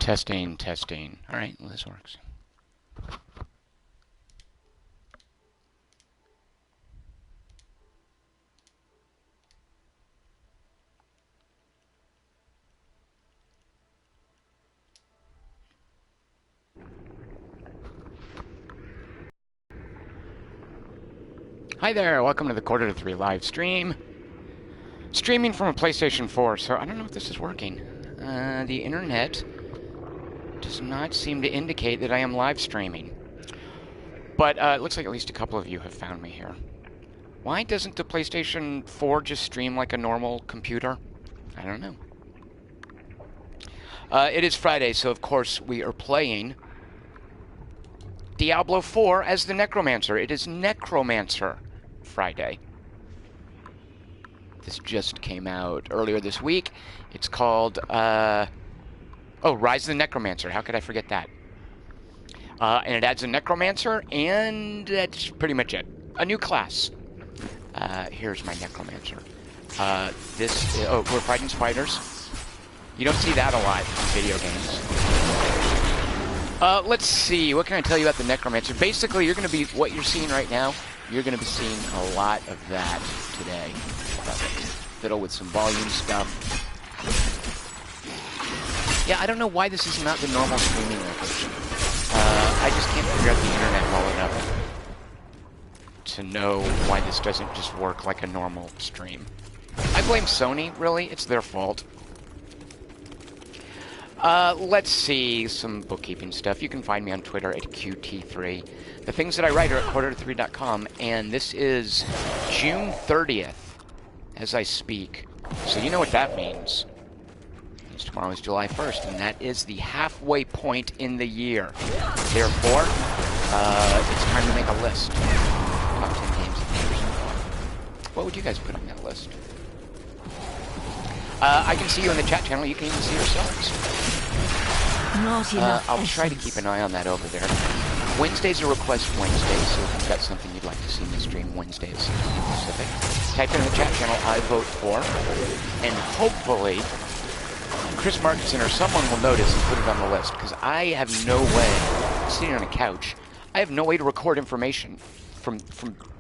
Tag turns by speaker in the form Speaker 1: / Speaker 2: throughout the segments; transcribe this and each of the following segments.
Speaker 1: Testing, testing. All right, well, this works. Hi there, welcome to the Quarter to 3 live stream. Streaming from a PlayStation 4, so I don't know if this is working. The internet does not seem to indicate that I am live streaming. But it looks like at least a couple of you have found me here. Why doesn't the PlayStation 4 just stream like a normal computer? I don't know. It is Friday, so of course we are playing Diablo 4 as the Necromancer. It is Necromancer Friday. This just came out earlier this week. It's called, Rise of the Necromancer. How could I forget that? And it adds a Necromancer, and that's pretty much it. A new class. Here's my Necromancer. We're fighting spiders. You don't see that a lot in video games. Let's see. What can I tell you about the Necromancer? Basically, you're going to be, what you're seeing right now, you're going to be seeing a lot of that today. Fiddle with some volume stuff. Yeah, I don't know why this is not the normal streaming location. I just can't figure out the internet well enough to know why this doesn't just work like a normal stream. I blame Sony, really. It's their fault. Let's see some bookkeeping stuff. You can find me on Twitter at QT3. The things that I write are at quarter3.com, and this is June 30th as I speak. So you know what that means. Tomorrow is July 1st, and that is the halfway point in the year. Therefore, it's time to make a list. Top 10 games of the year so far. What would you guys put on that list? I can see you in the chat channel. You can even see yourselves. I'll try to keep an eye on that over there. Wednesday's a request Wednesday, so if you've got something you'd like to see in the stream Wednesday at 6 p.m. Pacific, type in the chat channel I vote for, and hopefully Chris Markinson or someone will notice and put it on the list, because I have no way, sitting on a couch, I have no way to record information from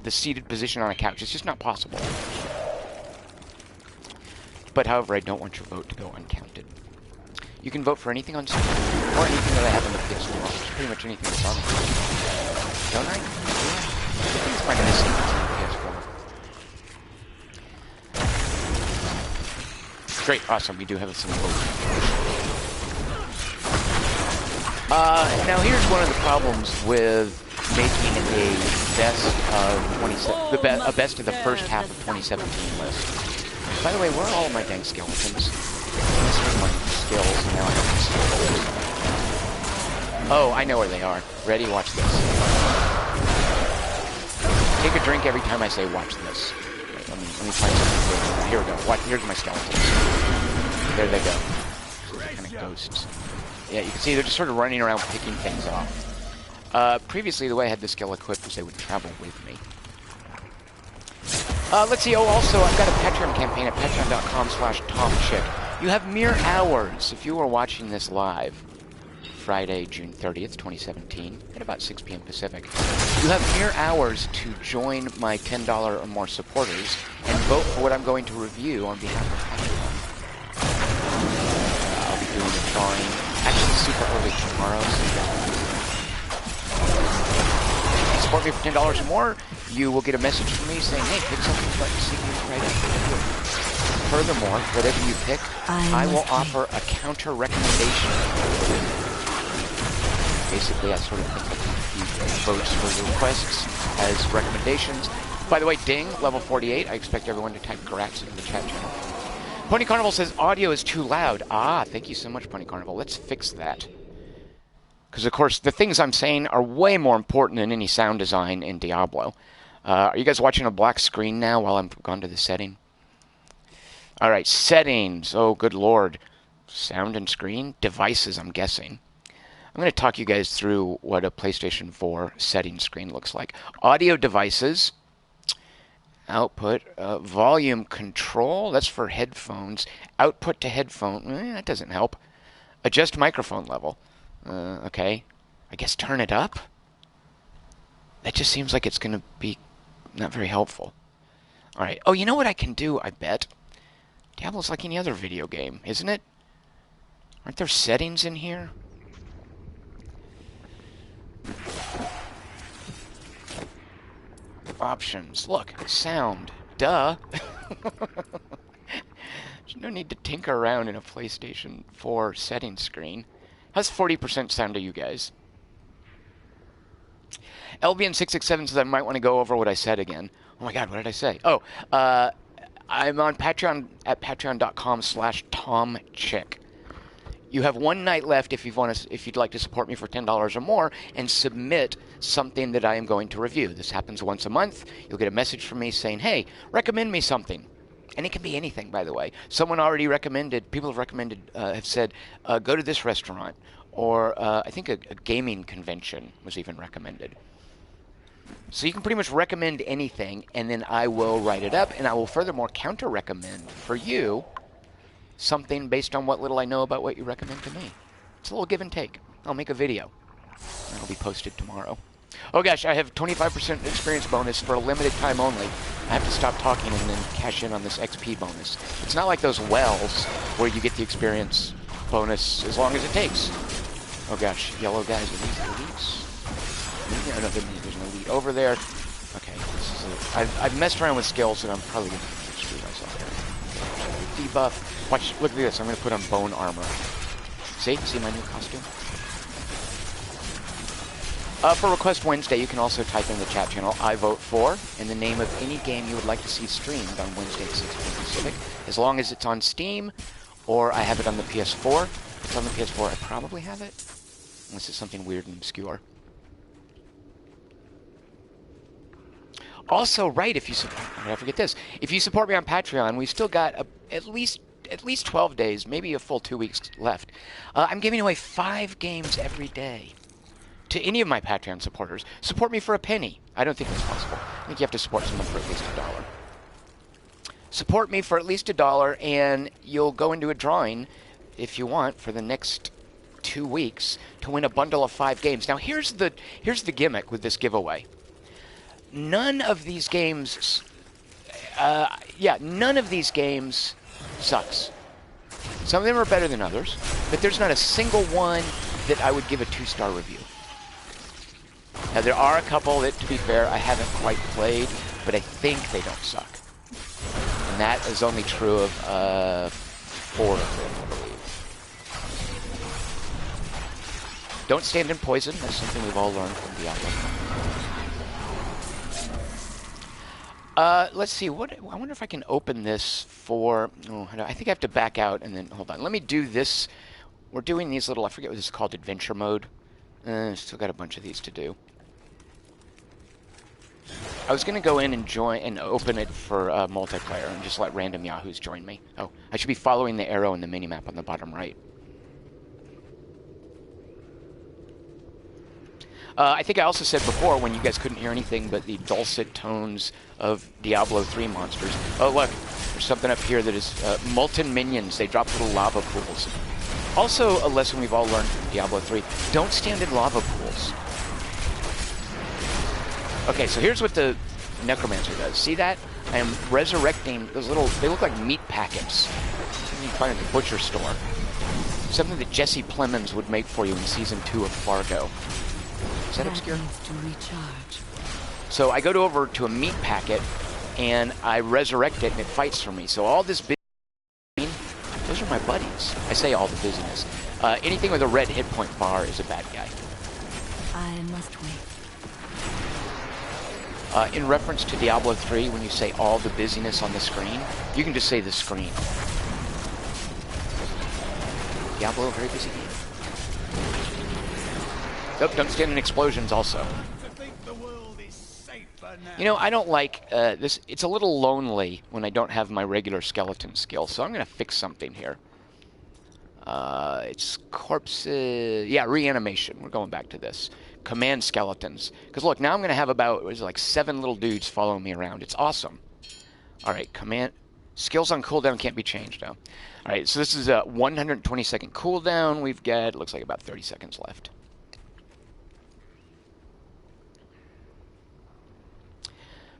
Speaker 1: the seated position on a couch. It's just not possible. But however, I don't want your vote to go uncounted. You can vote for anything on Steam, or anything that I have on the PS4. Just pretty much anything that's on the PS4. Don't I? I think it's finding this on the PS4. Great, awesome, we do have some votes. Now here's one of the problems with making a best of the first half of 2017 list. By the way, where are all of my dang skeletons? This is my skills, and now I have skills. Oh, I know where they are. Ready? Watch this. Take a drink every time I say watch this. Wait, let me find something. Here we go. Watch, here's my skeletons. There they go. They're kind of ghosts. Yeah, you can see they're just sort of running around picking things off. Previously, the way I had this skill equipped was they would travel with me. Let's see. Oh, also, I've got a Patreon campaign at patreon.com/TomChick. You have mere hours, if you were watching this live, Friday, June 30th, 2017, at about 6 p.m. Pacific. You have mere hours to join my $10 or more supporters and vote for what I'm going to review on behalf of Patreon. I'll be doing the drawing, actually super early tomorrow, so support me for $10 or more, you will get a message from me saying, hey, pick something you'd like to see me right after the video. Furthermore, whatever you pick, I will offer a counter recommendation. Basically, I sort of think of you votes for the requests as recommendations. By the way, ding, level 48. I expect everyone to type Grats into the chat channel. Pony Carnival says audio is too loud. Ah, thank you so much, Pony Carnival. Let's fix that. Because, of course, the things I'm saying are way more important than any sound design in Diablo. Are you guys watching a black screen now while I'm gone to the setting? All right, settings. Oh, good lord. Sound and screen? Devices, I'm guessing. I'm going to talk you guys through what a PlayStation 4 setting screen looks like. Audio devices. Output. Volume control. That's for headphones. Output to headphone. That doesn't help. Adjust microphone level. Okay. I guess turn it up? That just seems like it's going to be not very helpful. Alright. Oh, you know what I can do, I bet? Diablo's like any other video game, isn't it? Aren't there settings in here? Options. Look, sound. Duh. There's no need to tinker around in a PlayStation 4 settings screen. How's 40% sound to you guys? LBN667 says I might want to go over what I said again. Oh my god, what did I say? Oh, I'm on Patreon at patreon.com/TomChick. You have one night left if you'd like to support me for $10 or more and submit something that I am going to review. This happens once a month. You'll get a message from me saying, hey, recommend me something. And it can be anything, by the way. Someone already recommended, people have recommended, have said, go to this restaurant. Or I think a gaming convention was even recommended. So you can pretty much recommend anything, and then I will write it up, and I will furthermore counter-recommend for you something based on what little I know about what you recommend to me. It's a little give and take. I'll make a video. It'll be posted tomorrow. Oh gosh, I have 25% experience bonus for a limited time only. I have to stop talking and then cash in on this XP bonus. It's not like those wells where you get the experience bonus as long as it takes. Oh gosh, yellow guys, elites. Yeah, no, there's an elite over there. Okay, this is I've messed around with skills and I'm probably going to screw myself here. Debuff. Watch, look at this. I'm going to put on bone armor. See my new costume? For Request Wednesday, you can also type in the chat channel, I vote for, and the name of any game you would like to see streamed on Wednesday at 6 p.m. Pacific, as long as it's on Steam, or I have it on the PS4. If it's on the PS4, I probably have it, unless it's something weird and obscure. Also, right, if you support, how did I forget this? If you support me on Patreon, we've still got at least 12 days, maybe a full 2 weeks left. I'm giving away 5 games every day to any of my Patreon supporters. Support me for a penny. I don't think that's possible. I think you have to support someone for at least $1. Support me for at least $1, and you'll go into a drawing, if you want, for the next 2 weeks to win a bundle of 5 games. Now, here's the gimmick with this giveaway. None of these games, none of these games sucks. Some of them are better than others, but there's not a single one that I would give a 2-star review. Now, there are a couple that, to be fair, I haven't quite played, but I think they don't suck. And that is only true of 4 of them, I believe. Don't stand in poison. That's something we've all learned from Diablo. Let's see. I wonder if I can open this for... Oh, I think I have to back out and then... Hold on. Let me do this. We're doing these little... I forget what this is called. Adventure mode. Still got a bunch of these to do. I was going to go in and join and open it for multiplayer and just let random yahoos join me. Oh, I should be following the arrow in the minimap on the bottom right. I think I also said before, when you guys couldn't hear anything but the dulcet tones of Diablo 3 monsters. Oh, look, there's something up here that is molten minions. They drop little lava pools. Also, a lesson we've all learned from Diablo 3, don't stand in lava pools. Okay, so here's what the Necromancer does. See that? I am resurrecting those little, they look like meat packets. Something you can find at the butcher store. Something that Jesse Plemons would make for you in Season 2 of Fargo. Is that obscure? So I go over to a meat packet, and I resurrect it, and it fights for me. So all this business, those are my buddies. I say all the busyness. Anything with a red hit point bar is a bad guy.
Speaker 2: I must wait.
Speaker 1: In reference to Diablo 3, when you say all the busyness on the screen, you can just say the screen. Diablo, very busy game. Oh, don't stand in explosions also. You know, I don't like this. It's a little lonely when I don't have my regular skeleton skill, so I'm going to fix something here. It's corpses. Yeah, reanimation. We're going back to this. Command skeletons. Because look, now I'm going to have about, 7 little dudes following me around. It's awesome. All right, command. Skills on cooldown can't be changed, though. Alright, so this is a 120-second cooldown. We've got, looks like about 30 seconds left.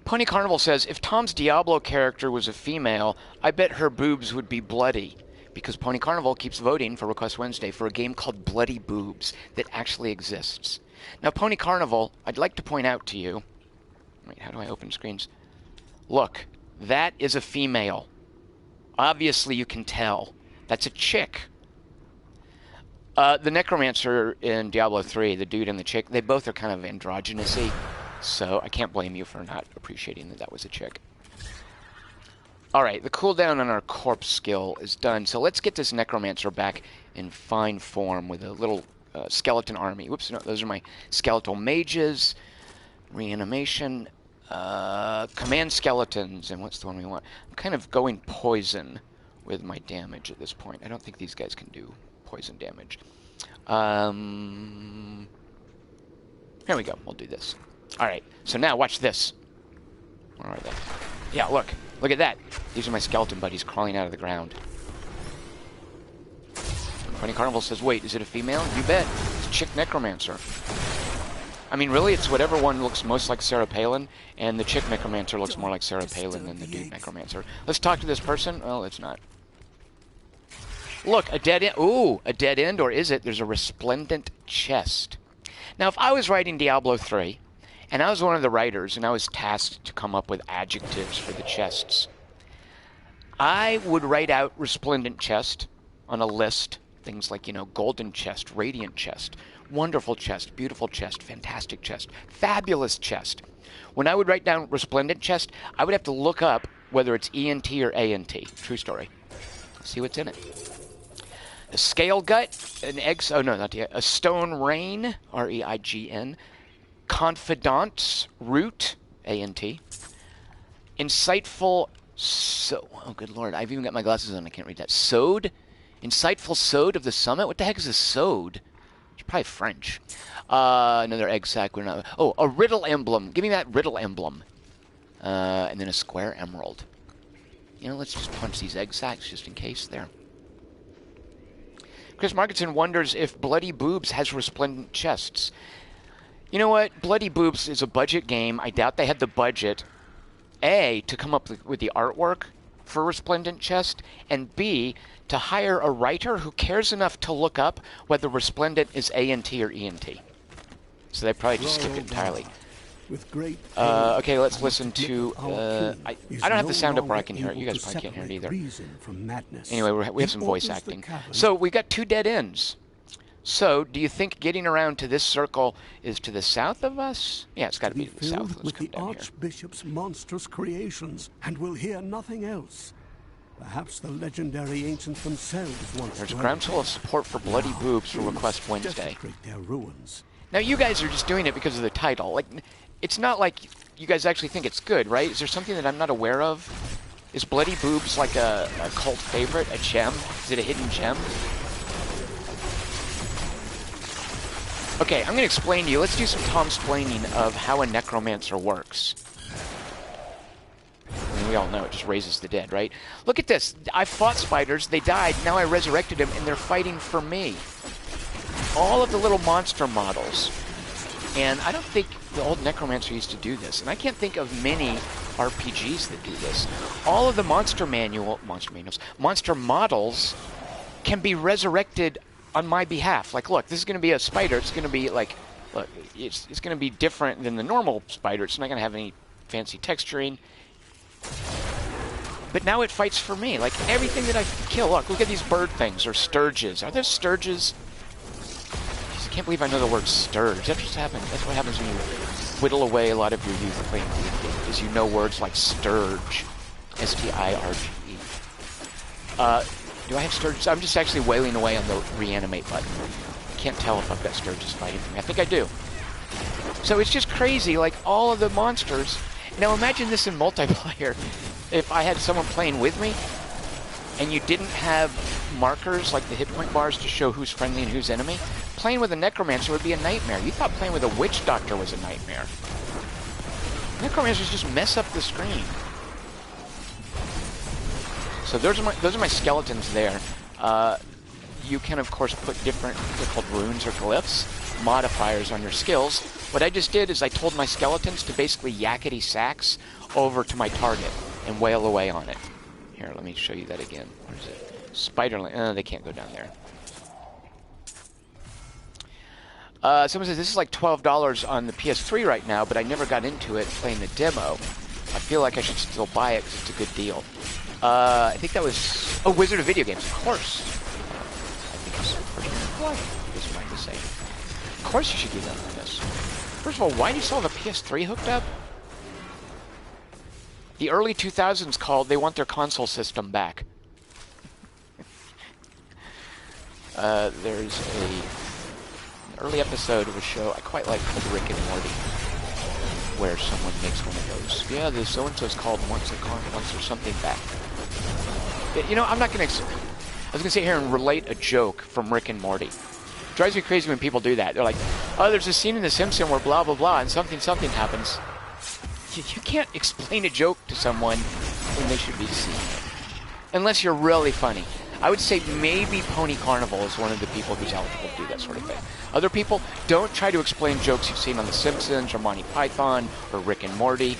Speaker 1: Pony Carnival says, if Tom's Diablo character was a female, I bet her boobs would be bloody. Because Pony Carnival keeps voting for Request Wednesday for a game called Bloody Boobs that actually exists. Now, Pony Carnival, I'd like to point out to you... Wait, how do I open screens? Look, that is a female. Obviously, you can tell. That's a chick. The Necromancer in Diablo 3, the dude and the chick, they both are kind of androgynous-y. So I can't blame you for not appreciating that that was a chick. Alright, the cooldown on our corpse skill is done. So let's get this Necromancer back in fine form with a little skeleton army. Whoops, no, those are my skeletal mages. Reanimation. Command skeletons. And what's the one we want? I'm kind of going poison with my damage at this point. I don't think these guys can do poison damage. Here we go. We'll do this. Alright, so now watch this. Where are they? Yeah, look. Look at that. These are my skeleton buddies crawling out of the ground. Pony Carnival says, wait, is it a female? You bet. It's Chick Necromancer. I mean, really, it's whatever one looks most like Sarah Palin, and the Chick Necromancer looks more like Sarah Palin than the dude Necromancer. Let's talk to this person. Well, it's not. Look, a dead end. Ooh, a dead end, or is it? There's a resplendent chest. Now, if I was writing Diablo 3, and I was one of the writers, and I was tasked to come up with adjectives for the chests, I would write out resplendent chest on a list. Things like, you know, golden chest, radiant chest, wonderful chest, beautiful chest, fantastic chest, fabulous chest. When I would write down resplendent chest, I would have to look up whether it's ENT or ANT. True story. See what's in it. A scale gut, an egg... Oh, no, not yet. A stone rain, R-E-I-G-N. Confidant's root, A-N-T. Insightful... oh, good lord. I've even got my glasses on. I can't read that. Sode? Insightful Sode of the Summit? What the heck is a Sode? It's probably French. Another egg sac. We're not... Oh, a riddle emblem. Give me that riddle emblem. And then a square emerald. You know, let's just punch these egg sacs just in case. There. Chris Markinson wonders if Bloody Boobs has resplendent chests. You know what? Bloody Boobs is a budget game. I doubt they had the budget, A, to come up with the artwork for Resplendent Chest, and B, to hire a writer who cares enough to look up whether Resplendent is ANT or ENT. So they probably just skipped it entirely. Okay, let's listen to... I don't have the sound up where I can hear it. You guys probably can't hear it either. Anyway, we have some voice acting. So we've got two dead ends. So, do you think getting around to this circle is to the south of us? Yeah, it's got to be to the south. Let's
Speaker 3: with
Speaker 1: come
Speaker 3: the
Speaker 1: down here.
Speaker 3: Archbishop's monstrous creations, and will hear nothing else. Perhaps the legendary ancients themselves once.
Speaker 1: There's a groundswell of support for Bloody Boobs for Request Wednesday.
Speaker 3: Their ruins.
Speaker 1: Now, you guys are just doing it because of the title. Like, it's not like you guys actually think it's good, right? Is there something that I'm not aware of? Is Bloody Boobs like a cult favorite, a gem? Is it a hidden gem? Okay, I'm going to explain to you. Let's do some Tom-splaining of how a Necromancer works. I mean, we all know it just raises the dead, right? Look at this. I fought spiders. They died. Now I resurrected them, and they're fighting for me. All of the little monster models. And I don't think the old Necromancer used to do this. And I can't think of many RPGs that do this. All of the monster models can be resurrected on my behalf. Like, look, this is going to be a spider. It's going to be like, look, it's going to be different than the normal spider. It's not going to have any fancy texturing. But now it fights for me. Like, everything that I kill, look at these bird things, or sturges. Are there sturges? I can't believe I know the word sturge. That just happened. That's what happens when you whittle away a lot of your youth playing D&D, is you know words like sturge. S-T-I-R-G-E. Do I have sturges? I'm just actually wailing away on the reanimate button. I can't tell if I've got sturges fighting for me. I think I do. So it's just crazy, like all of the monsters. Now imagine this in multiplayer. If I had someone playing with me, and you didn't have markers like the hit point bars to show who's friendly and who's enemy, playing with a Necromancer would be a nightmare. You thought playing with a Witch Doctor was a nightmare. Necromancers just mess up the screen. So those are my skeletons there. You can of course put different, they're called runes or glyphs, modifiers on your skills. What I just did is I told my skeletons to basically yakety sax over to my target and wail away on it. Here, let me show you that again. Where is it? Spiderland. They can't go down there. Someone says, this is like $12 on the PS3 right now, but I never got into it playing the demo. I feel like I should still buy it because it's a good deal. I think that was... Oh, Wizard of Video Games, of course. I think it's the first one. This might be the same. Of course you should get on this. First of all, why do you still have a PS3 hooked up? The early 2000s called, they want their console system back. There's an early episode of a show I quite like called Rick and Morty, where someone makes one of those. Yeah, the so-and-so's called wants their something back. You know, I'm not going to... I was going to sit here and relate a joke from Rick and Morty. It drives me crazy when people do that. They're like, oh, there's a scene in The Simpsons where blah, blah, blah, and something happens. You can't explain a joke to someone when they should be seeing it. Unless you're really funny. I would say maybe Pony Carnival is one of the people who's eligible to do that sort of thing. Other people, don't try to explain jokes you've seen on The Simpsons or Monty Python or Rick and Morty.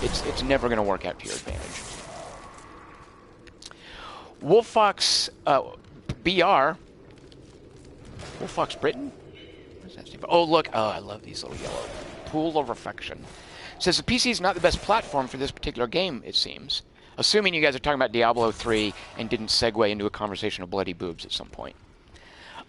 Speaker 1: It's never going to work out to your advantage. Wolffox BR. Wolffox Britain? What does that stand for? Oh, look. Oh, I love these little yellow. Pool of Reflection. Says the PC is not the best platform for this particular game, it seems. Assuming you guys are talking about Diablo 3 and didn't segue into a conversation of bloody boobs at some point.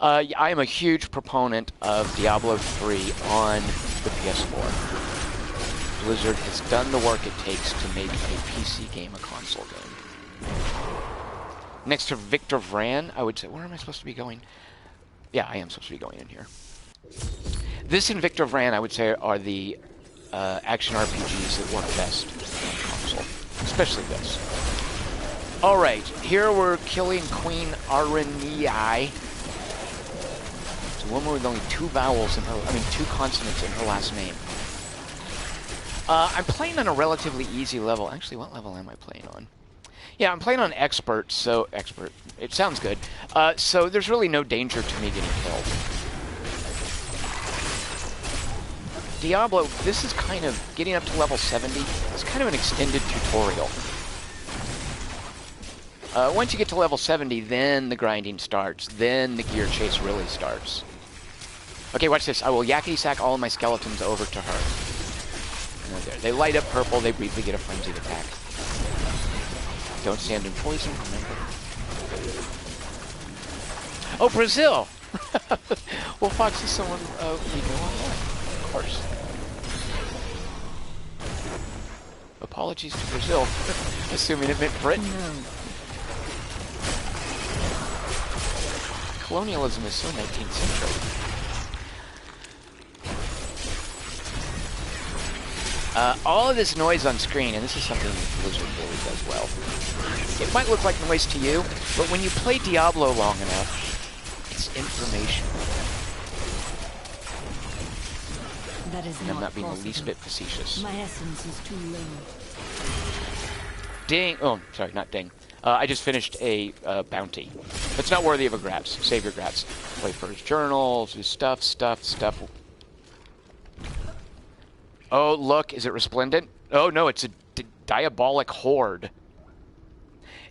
Speaker 1: I am a huge proponent of Diablo 3 on the PS4. Blizzard has done the work it takes to make a PC game a console game. Next to Victor Vran, I would say, where am I supposed to be going? Yeah, I am supposed to be going in here. This and Victor Vran, I would say, are the action RPGs that work best on console. Especially this. Alright, here we're killing Queen Arenii. It's a woman with only two vowels in her, two consonants in her last name. I'm playing on a relatively easy level. Actually, what level am I playing on? Yeah, I'm playing on Expert, so... Expert. It sounds good. So there's really no danger to me getting killed. Diablo, this is kind of getting up to level 70. It's kind of an extended tutorial. Once you get to level 70, then the grinding starts. Then the gear chase really starts. Okay, watch this. I will yakety sack all of my skeletons over to her. There. They light up purple. They briefly get a frenzied attack. Don't stand in poison, remember. Oh, Brazil! Well, Fox is someone we know online. Of course. Apologies to Brazil, assuming it meant Britain.
Speaker 2: No.
Speaker 1: Colonialism is so 19th century. All of this noise on screen, and this is something that Blizzard really does well. It might look like noise to you, but when you play Diablo long enough, it's information.
Speaker 2: That is
Speaker 1: And I'm not being
Speaker 2: possible.
Speaker 1: the least bit facetious.
Speaker 2: My essence is too low.
Speaker 1: Ding! Oh, sorry, not ding. I just finished a bounty. It's not worthy of a grats. Save your grats. Play for his journals, his stuff. Oh, look, is it resplendent? Oh, no, it's a diabolic horde.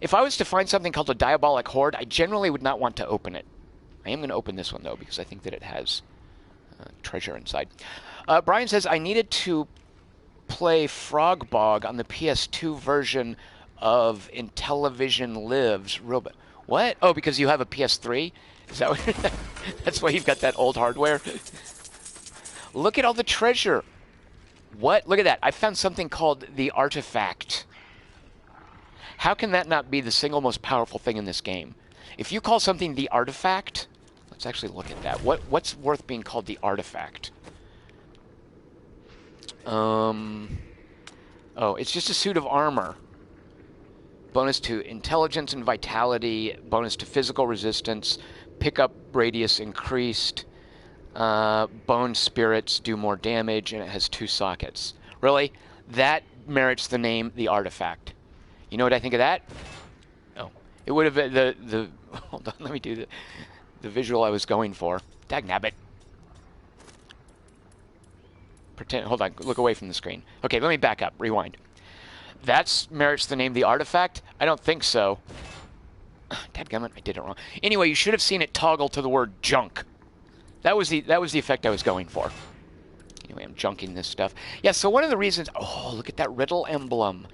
Speaker 1: If I was to find something called a diabolic horde, I generally would not want to open it. I am going to open this one, though, because I think that it has treasure inside. Brian says, I needed to play Frog Bog on the PS2 version of Intellivision Lives. What? Oh, because you have a PS3? Is that what that's why you've got that old hardware? Look at all the treasure. What? Look at that. I found something called the Artifact. How can that not be the single most powerful thing in this game? If you call something the Artifact, let's actually look at that. What's worth being called the Artifact? Oh, it's just a suit of armor. Bonus to intelligence and vitality, bonus to physical resistance, pickup radius increased, bone spirits do more damage, and it has 2 sockets. Really? That merits the name the Artifact. You know what I think of that? It would have been the hold on, let me do the visual I was going for. Dagnabbit. Pretend, hold on, look away from the screen. Okay, let me back up, rewind. That merits the name the artifact? I don't think so. Dadgummit, I did it wrong. Anyway, you should have seen it toggle to the word junk. That was the effect I was going for. Anyway, I'm junking this stuff. Yeah, so one of the reasons... Oh, look at that riddle emblem.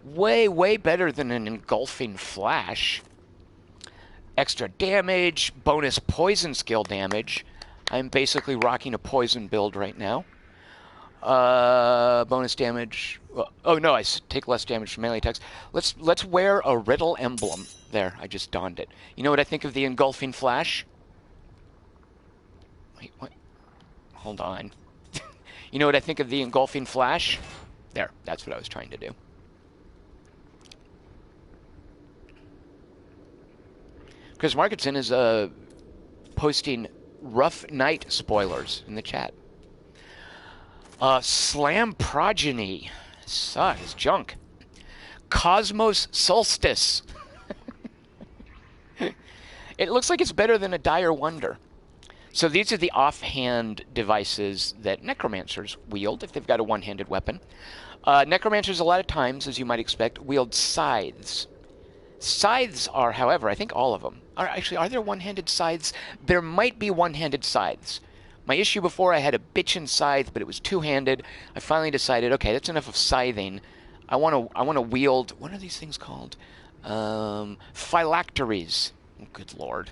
Speaker 1: Way, way better than an engulfing flash. Extra damage, bonus poison skill damage. I'm basically rocking a poison build right now. Bonus damage. Oh no, I take less damage from melee attacks. Let's wear a riddle emblem. There, I just donned it. You know what I think of the engulfing flash? Wait, what? Hold on. You know what I think of the engulfing flash? There, that's what I was trying to do. Chris Markinson is posting Rough Night spoilers in the chat. Slam Progeny. Sucks. Junk. Cosmos Solstice. It looks like it's better than a Dire Wonder. So these are the offhand devices that Necromancers wield if they've got a one-handed weapon. Necromancers, a lot of times, as you might expect, wield scythes. Scythes are, however, I think all of them. Are there one-handed scythes? There might be one-handed scythes. My issue before, I had a bitchin' scythe, but it was two-handed. I finally decided, okay, that's enough of scything. I want to wield, what are these things called? Phylacteries. Oh, good lord.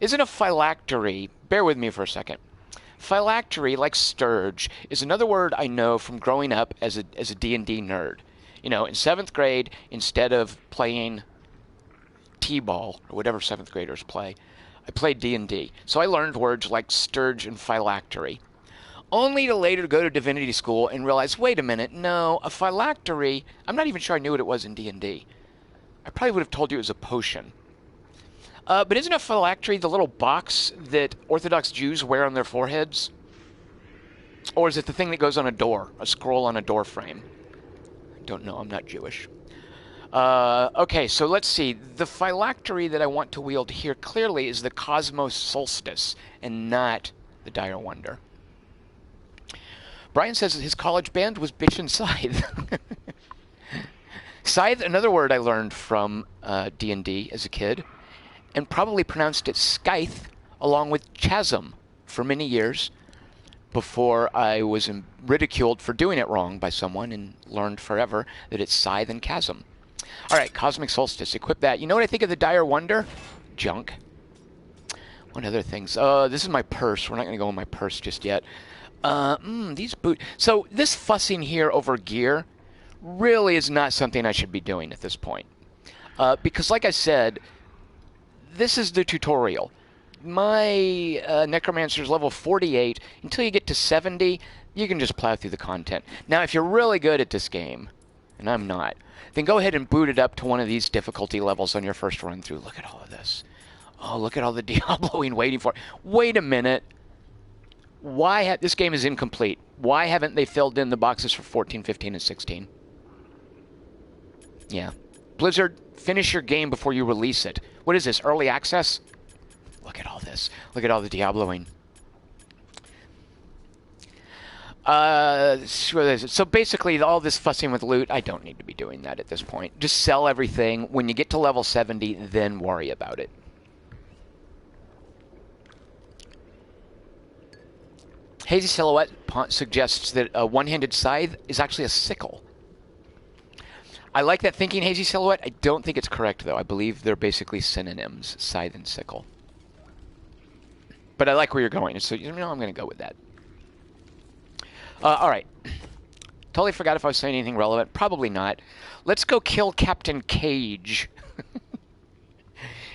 Speaker 1: Isn't a phylactery, bear with me for a second. Phylactery, like sturge, is another word I know from growing up as a D&D nerd. You know, in 7th grade, instead of playing T-ball, or whatever 7th graders play, I played D&D. So I learned words like sturge and phylactery. Only to later go to divinity school and realize, wait a minute, no, a phylactery, I'm not even sure I knew what it was in D&D. I probably would have told you it was a potion. But isn't a phylactery the little box that Orthodox Jews wear on their foreheads? Or is it the thing that goes on a door, a scroll on a door frame? I don't know, I'm not Jewish. Okay, so let's see. The phylactery that I want to wield here clearly is the Cosmos Solstice, and not the Dire Wonder. Brian says that his college band was Bitch and Scythe. Scythe, another word I learned from D&D as a kid, and probably pronounced it Scythe, along with chasm, for many years, before I was ridiculed for doing it wrong by someone and learned forever that it's scythe and chasm. All right, Cosmic Solstice, equip that. You know what I think of the Dire Wonder? Junk. What other things? This is my purse. We're not going to go in my purse just yet. These boots. So this fussing here over gear really is not something I should be doing at this point. Because like I said, this is the tutorial. My Necromancer's level 48. Until you get to 70, you can just plow through the content. Now, if you're really good at this game, and I'm not, then go ahead and boot it up to one of these difficulty levels on your first run through. Look at all of this. Oh, look at all the Diabloing waiting for it. Wait a minute. Why this game is incomplete. Why haven't they filled in the boxes for 14, 15, and 16? Yeah. Blizzard, finish your game before you release it. What is this, early access? Look at all this. Look at all the Diabloing. So basically, all this fussing with loot, I don't need to be doing that at this point. Just sell everything. When you get to level 70, then worry about it. Hazy Silhouette suggests that a one-handed scythe is actually a sickle. I like that thinking, Hazy Silhouette. I don't think it's correct, though. I believe they're basically synonyms, scythe and sickle. But I like where you're going, so you know I'm going to go with that. All right. Totally forgot if I was saying anything relevant. Probably not. Let's go kill Captain Cage.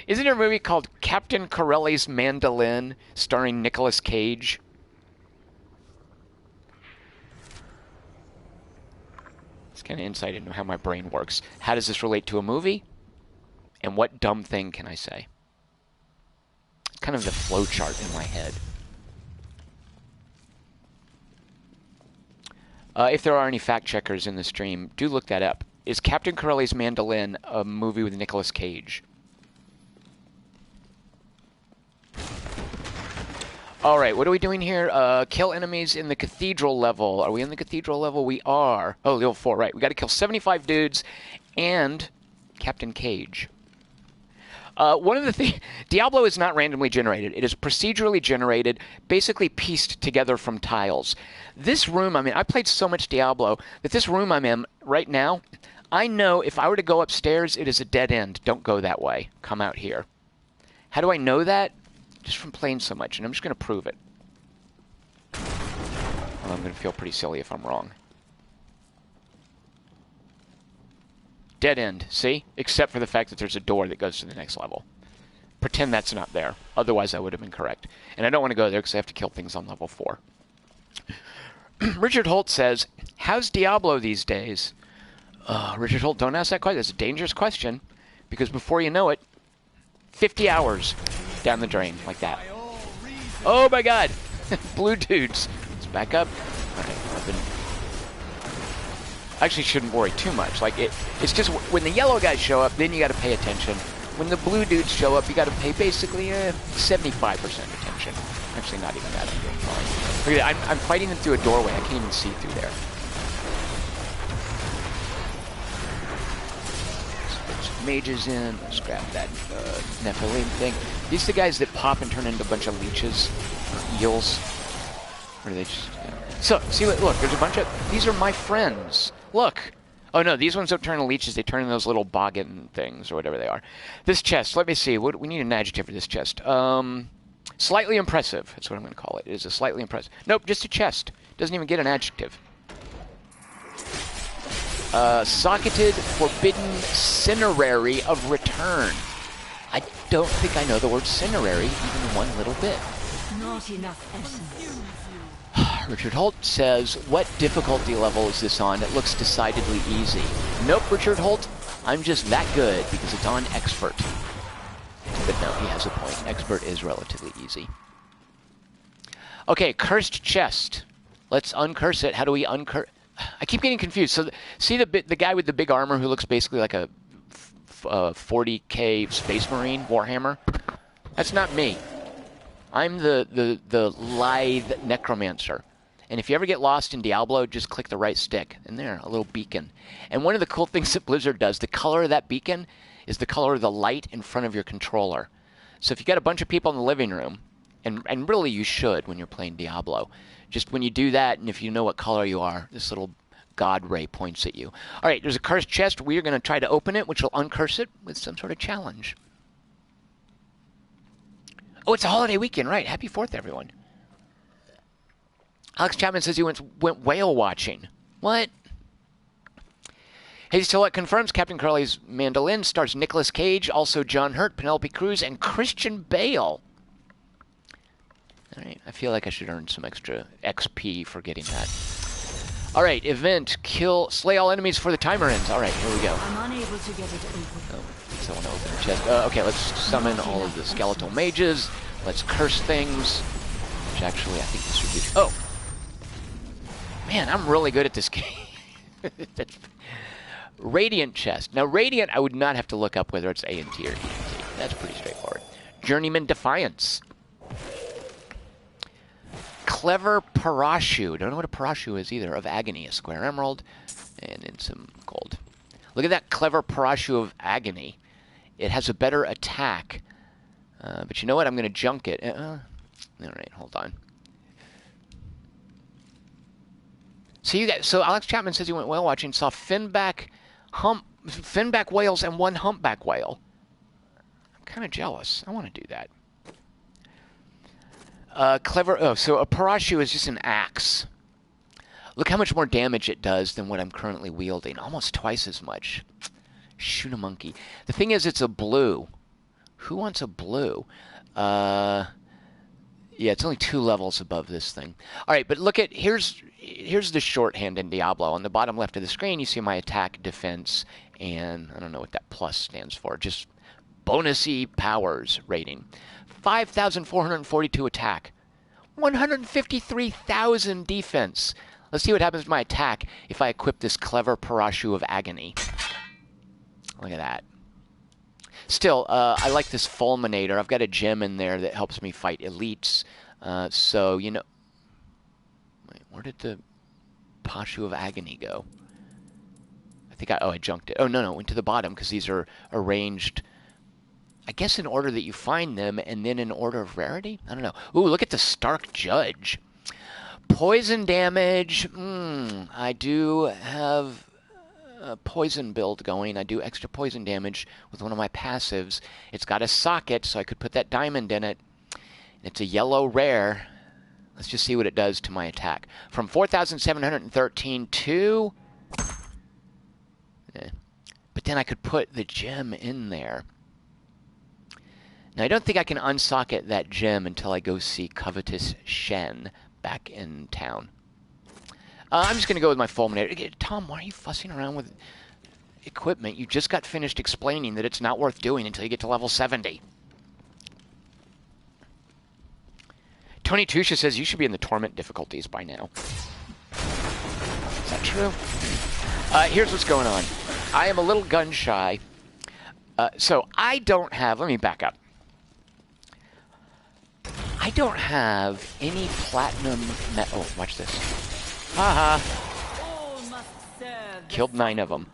Speaker 1: Isn't there a movie called Captain Corelli's Mandolin, starring Nicolas Cage? It's kind of insight into how my brain works. How does this relate to a movie? And what dumb thing can I say? It's kind of the flow chart in my head. If there are any fact checkers in the stream, do look that up. Is Captain Corelli's Mandolin a movie with Nicolas Cage? All right, what are we doing here? Kill enemies in the cathedral level. Are we in the cathedral level? We are. Oh, level 4, right. We got to kill 75 dudes and Captain Cage. One of the things... Diablo is not randomly generated. It is procedurally generated, basically pieced together from tiles. This room, I mean, I played so much Diablo that this room I'm in right now, I know if I were to go upstairs, it is a dead end. Don't go that way. Come out here. How do I know that? Just from playing so much, and I'm just going to prove it. Well, I'm going to feel pretty silly if I'm wrong. Dead end, see? Except for the fact that there's a door that goes to the next level. Pretend that's not there. Otherwise, I would have been correct. And I don't want to go there because I have to kill things on level 4. Richard Holt says, how's Diablo these days? Richard Holt, don't ask that question. That's a dangerous question. Because before you know it, 50 hours down the drain like that. Oh my god! Blue dudes. Let's back up. Alright, actually shouldn't worry too much. Like it's just when the yellow guys show up, then you got to pay attention. When the blue dudes show up, you got to pay basically 75% attention. Actually, not even that. I'm doing fine. Look at that. I'm fighting them through a doorway. I can't even see through there. Let's put some mages in. Let's grab that Nephilim thing. These are the guys that pop and turn into a bunch of leeches or eels. Or do they just... So, see, look, there's a bunch of... These are my friends. Look. Oh, no, these ones don't turn into leeches. They turn into those little boggin things or whatever they are. This chest, let me see. What we need an adjective for this chest. Slightly impressive. That's what I'm going to call it. It is a slightly impressive... Nope, just a chest. Doesn't even get an adjective. Socketed Forbidden Cinerary of Return. I don't think I know the word cinerary even one little bit.
Speaker 2: Not enough essence.
Speaker 1: Richard Holt says, what difficulty level is this on? It looks decidedly easy. Nope, Richard Holt, I'm just that good because it's on Expert. But no, he has a point. Expert is relatively easy. Okay, Cursed Chest. Let's uncurse it. How do we uncurse? I keep getting confused. So, see the guy with the big armor who looks basically like a 40k Space Marine Warhammer? That's not me. I'm the lithe Necromancer. And if you ever get lost in Diablo, just click the right stick. And there, a little beacon. And one of the cool things that Blizzard does, the color of that beacon is the color of the light in front of your controller. So if you got a bunch of people in the living room, and really you should when you're playing Diablo, just when you do that, and if you know what color you are, this little god ray points at you. All right, there's a cursed chest. We are going to try to open it, which will uncurse it with some sort of challenge. Oh, it's a holiday weekend, right? Happy 4th, everyone. Alex Chapman says he went whale watching. What? Hayes Tillett confirms Captain Corelli's Mandolin stars Nicolas Cage, also John Hurt, Penelope Cruz, and Christian Bale. All right, I feel like I should earn some extra XP for getting that. All right, event, slay all enemies before the timer ends. All right, here we go.
Speaker 2: I'm unable to get it open.
Speaker 1: Oh, I want to open the chest. Okay, let's summon all of the skeletal mages. Let's curse things. Which actually, I think this would be... Oh! Man, I'm really good at this game. Radiant chest. Now, Radiant, I would not have to look up whether it's A and T or E and T. That's pretty straightforward. Journeyman Defiance. Clever Parashu. Don't know what a Parashu is either. Of Agony. A square emerald. And in some gold. Look at that Clever Parashu of Agony. It has a better attack. But you know what? I'm going to junk it. All right, hold on. So Alex Chapman says he went whale watching, saw finback whales and one humpback whale. I'm kind of jealous. I want to do that. So a Parashu is just an axe. Look how much more damage it does than what I'm currently wielding. Almost twice as much. Shoot a monkey. The thing is, it's a blue. Who wants a blue? Yeah, it's only 2 levels above this thing. All right, but look at... Here's the shorthand in Diablo. On the bottom left of the screen, you see my attack, defense, and I don't know what that plus stands for. Just bonusy powers rating. 5,442 attack. 153,000 defense. Let's see what happens to my attack if I equip this Clever Parashu of Agony. Look at that. Still, I like this Fulminator. I've got a gem in there that helps me fight elites. So, you know... Wait, where did the Pashu of Agony go? I think I junked it. Oh, no, it went to the bottom because these are arranged, I guess, in order that you find them and then in order of rarity? I don't know. Ooh, look at the Stark Judge. Poison damage. I do have a poison build going. I do extra poison damage with one of my passives. It's got a socket, so I could put that diamond in it. It's a yellow rare. Let's just see what it does to my attack. From 4,713 to... But then I could put the gem in there. Now, I don't think I can unsocket that gem until I go see Covetous Shen back in town. I'm just going to go with my Fulminator. Tom, why are you fussing around with equipment? You just got finished explaining that it's not worth doing until you get to level 70. Tony Tusha says you should be in the Torment difficulties by now. Is that true? Here's what's going on. I am a little gun-shy. So I don't have... Let me back up. I don't have any platinum... Oh, watch this. Haha. Killed 9 of them.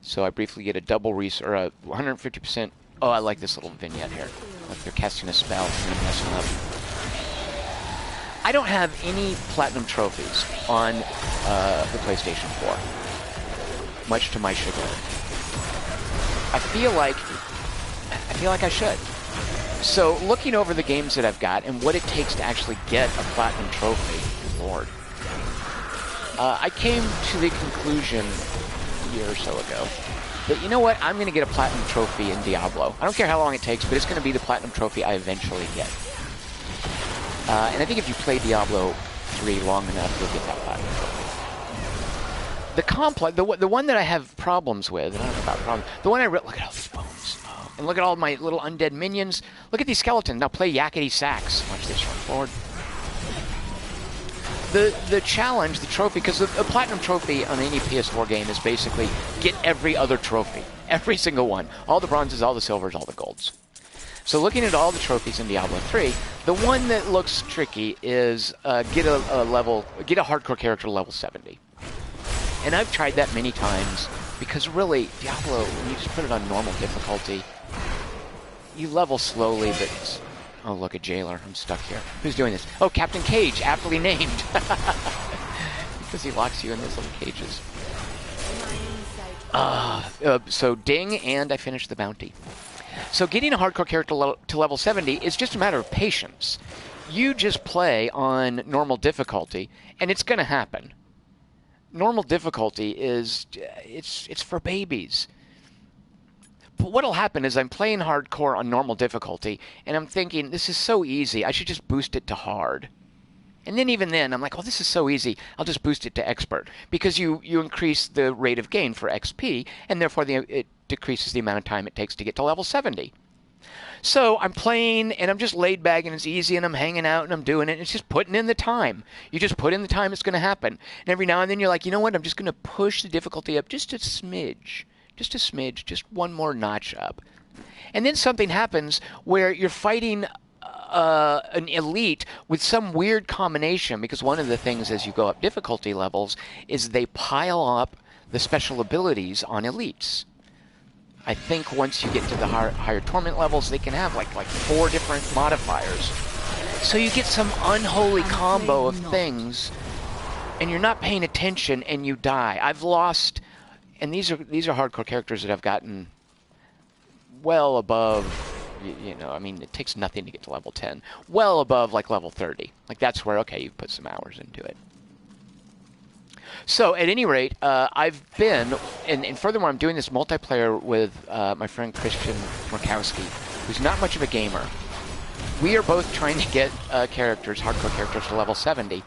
Speaker 1: So I briefly get a double or a 150%... Oh, I like this little vignette here. Like they're casting a spell and then messing up. I don't have any platinum trophies on the PlayStation 4. Much to my chagrin. I feel like I should. So, looking over the games that I've got and what it takes to actually get a platinum trophy, Lord, I came to the conclusion a year or so ago that, you know what, I'm going to get a platinum trophy in Diablo. I don't care how long it takes, but it's going to be the platinum trophy I eventually get. And I think if you play Diablo 3 long enough, you'll get that platinum trophy. The complex, the one that I have problems with, and I don't know about problems, the one look at all these bones. Oh, and look at all my little undead minions. Look at these skeletons. Now play yakety sax. Watch this, run forward. The challenge, the trophy, because the platinum trophy on any PS4 game is basically get every other trophy. Every single one. All the bronzes, all the silvers, all the golds. So looking at all the trophies in Diablo 3, the one that looks tricky is get a hardcore character to level 70. And I've tried that many times, because really, Diablo, when you just put it on normal difficulty, you level slowly, but it's... Oh, look, a jailer. I'm stuck here. Who's doing this? Oh, Captain Cage, aptly named. Because he locks you in those little cages. So ding, and I finished the bounty. So getting a hardcore character to level 70 is just a matter of patience. You just play on normal difficulty, and it's going to happen. Normal difficulty is, it's for babies. But what'll happen is I'm playing hardcore on normal difficulty, and I'm thinking, this is so easy, I should just boost it to hard. And then even then, I'm like, oh, this is so easy, I'll just boost it to expert. Because you increase the rate of gain for XP, and therefore it decreases the amount of time it takes to get to level 70. So I'm playing, and I'm just laid back, and it's easy, and I'm hanging out, and I'm doing it, and it's just putting in the time. You just put in the time, it's going to happen. And every now and then you're like, you know what, I'm just going to push the difficulty up just a smidge. Just a smidge, just one more notch up. And then something happens where you're fighting an elite with some weird combination, because one of the things as you go up difficulty levels is they pile up the special abilities on elites. I think once you get to the higher Torment levels, they can have like 4 different modifiers. So you get some unholy combo of things, and you're not paying attention, and you die. I've lost, and these are hardcore characters that I've gotten well above, you know, I mean, it takes nothing to get to level 10. Well above, like, level 30. Like, that's where, okay, you've put some hours into it. So, at any rate, I've been, and furthermore, I'm doing this multiplayer with my friend Christian Murkowski, who's not much of a gamer. We are both trying to get hardcore characters to level 70.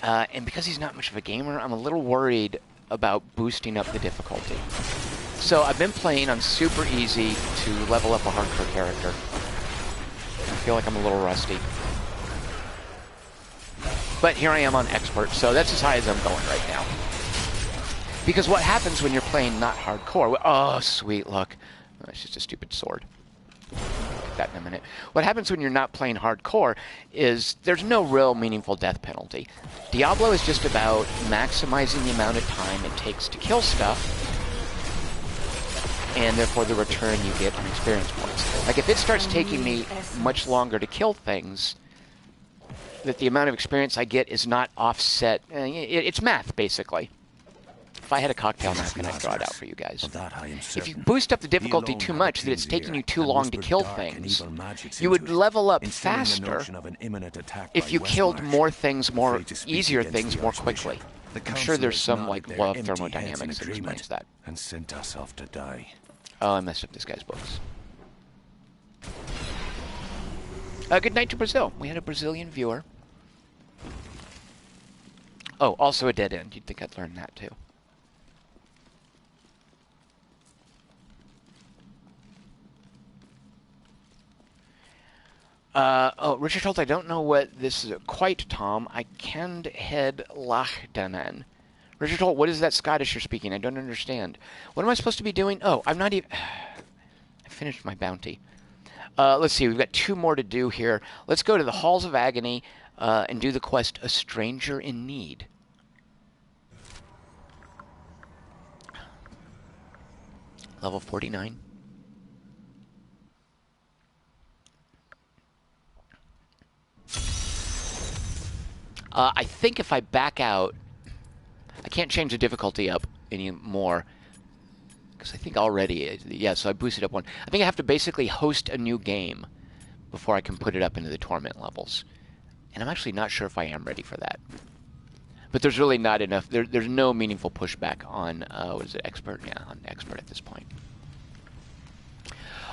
Speaker 1: And because he's not much of a gamer, I'm a little worried about boosting up the difficulty. So, I've been playing on super easy to level up a hardcore character. I feel like I'm a little rusty. But here I am on expert, so that's as high as I'm going right now. Because what happens when you're playing not hardcore... Oh, sweet, look. Oh, it's just a stupid sword. Get that in a minute. What happens when you're not playing hardcore is there's no real meaningful death penalty. Diablo is just about maximizing the amount of time it takes to kill stuff, and therefore the return you get on experience points. Like, if it starts taking me much longer to kill things, that the amount of experience I get is not offset. It's math, basically. If I had a cocktail napkin, I'd draw it out for you guys. If you boost up the difficulty too much, that it's taking you too long to kill things, you would level up faster if you killed more things, easier things more quickly. I'm sure there's some, like, law of thermodynamics that explains that.
Speaker 4: And sent us off to die.
Speaker 1: Oh, I messed up this guy's books. Good night to Brazil. We had a Brazilian viewer. Oh, also a dead end. You'd think I'd learn that, too. Oh, Richard Holt, I don't know what this is quite, Tom. I can't head Lachdanen. Richard Holt, what is that Scottish you're speaking? I don't understand. What am I supposed to be doing? Oh, I'm not even... I finished my bounty. Let's see, we've got 2 more to do here. Let's go to the Halls of Agony and do the quest, A Stranger in Need. Level 49. I think if I back out, I can't change the difficulty up anymore. Because I think already, yeah, so I boosted up 1. I think I have to basically host a new game before I can put it up into the Torment levels. And I'm actually not sure if I am ready for that. But there's really not enough, there's no meaningful pushback on, what is it, Expert? Yeah, on Expert at this point.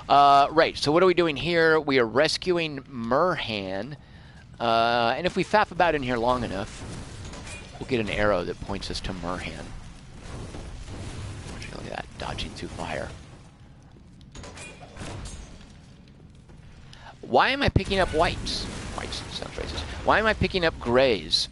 Speaker 1: Right, so what are we doing here? We are rescuing Murhan. And if we faff about in here long enough, we'll get an arrow that points us to Murhan. Look at that, dodging through fire. Why am I picking up whites? Whites sounds racist. Why am I picking up grays?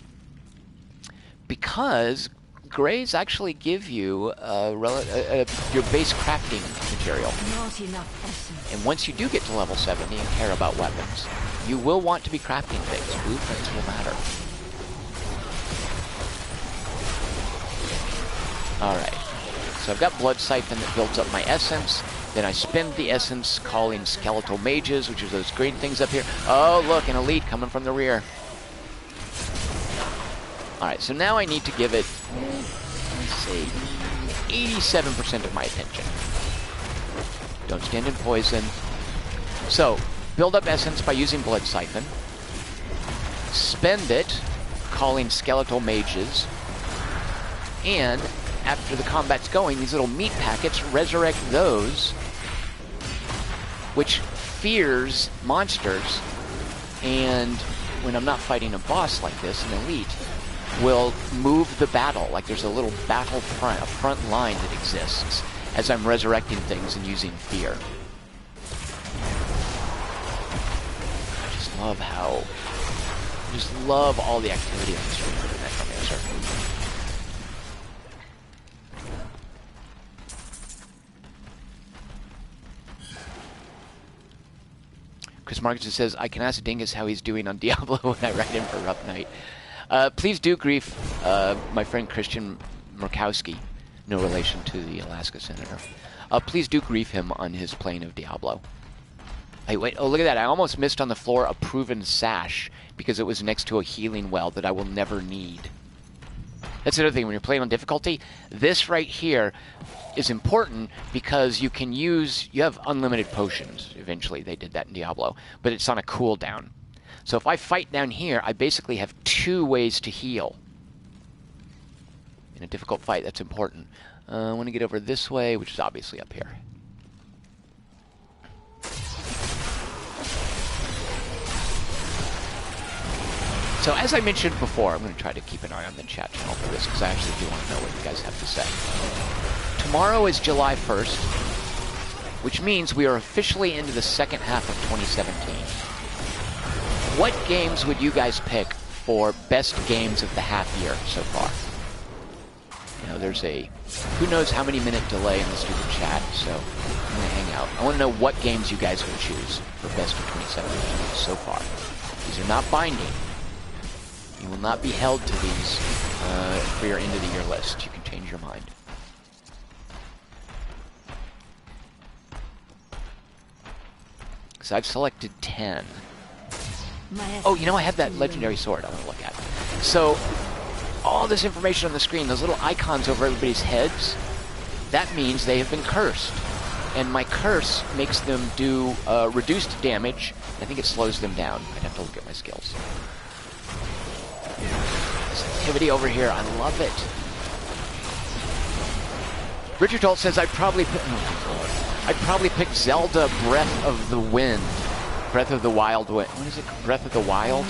Speaker 1: Because grays actually give you your base crafting material.
Speaker 2: Not enough essence.
Speaker 1: And once you do get to level 70 and care about weapons, you will want to be crafting things. Blueprints will matter. Alright. So I've got Blood Siphon that builds up my essence. Then I spend the essence calling skeletal mages, which are those green things up here. Oh, look, an elite coming from the rear. Alright, so now I need to give it, let's see, 87% of my attention. Don't stand in poison. So, build up essence by using Blood Siphon. Spend it calling skeletal mages. And after the combat's going, these little meat packets resurrect those, which fears monsters. And when I'm not fighting a boss like this, an elite, will move the battle. Like there's a little battle front, a front line that exists as I'm resurrecting things and using fear. I just love all the activity on the stream for the Necromancer. Chris Markinson says, I can ask Dingus how he's doing on Diablo when I write in for Rough Night. Please do grief my friend Christian Murkowski, no relation to the Alaska Senator. Please do grief him on his playing of Diablo. Hey, wait, oh, look at that. I almost missed on the floor a proven sash because it was next to a healing well that I will never need. That's another thing. When you're playing on difficulty, this right here is important because you can use... You have unlimited potions, eventually. They did that in Diablo. But it's on a cooldown. So if I fight down here, I basically have 2 ways to heal. In a difficult fight, that's important. I want to get over this way, which is obviously up here. So as I mentioned before, I'm going to try to keep an eye on the chat channel for this because I actually do want to know what you guys have to say. Tomorrow is July 1st, which means we are officially into the second half of 2017. What games would you guys pick for best games of the half year so far? You know, know, there's a who knows how many minute delay in the stupid chat, so I'm going to hang out. I want to know what games you guys would choose for Best of 2017 so far. These are not binding. You will not be held to these for your end of the year list. You can change your mind. So I've selected 10. Oh, you know, I have that legendary sword I want to look at. So, all this information on the screen, those little icons over everybody's heads, that means they have been cursed. And my curse makes them do reduced damage. I think it slows them down. I'd have to look at my skills. This activity over here, I love it. Richard Holt says I'd probably pick Zelda Breath of the Wind. Breath of the Wild. What is it? Breath of the Wild?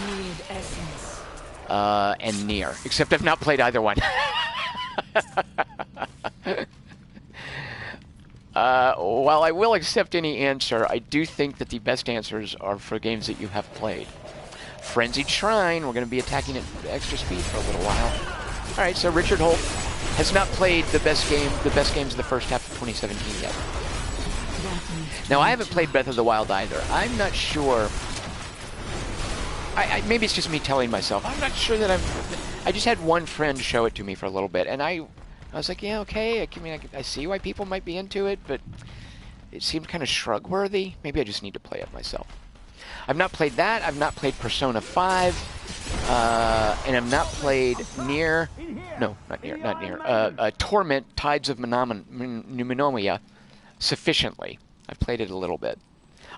Speaker 1: And Nier. Except I've not played either one. While I will accept any answer, I do think that the best answers are for games that you have played. Frenzied Shrine, we're going to be attacking at extra speed for a little while. Alright, so Richard Holt has not played the best games of the first half of 2017 yet. Now, I haven't played Breath of the Wild either. I'm not sure. Maybe it's just me telling myself. I'm not sure that I just had one friend show it to me for a little bit, and I was like, yeah, okay. I see why people might be into it, but it seemed kind of shrug-worthy. Maybe I just need to play it myself. I've not played that. I've not played Persona 5, and I've not played Nier. No, not Nier. Torment: Tides of Mnemonia sufficiently. I've played it a little bit.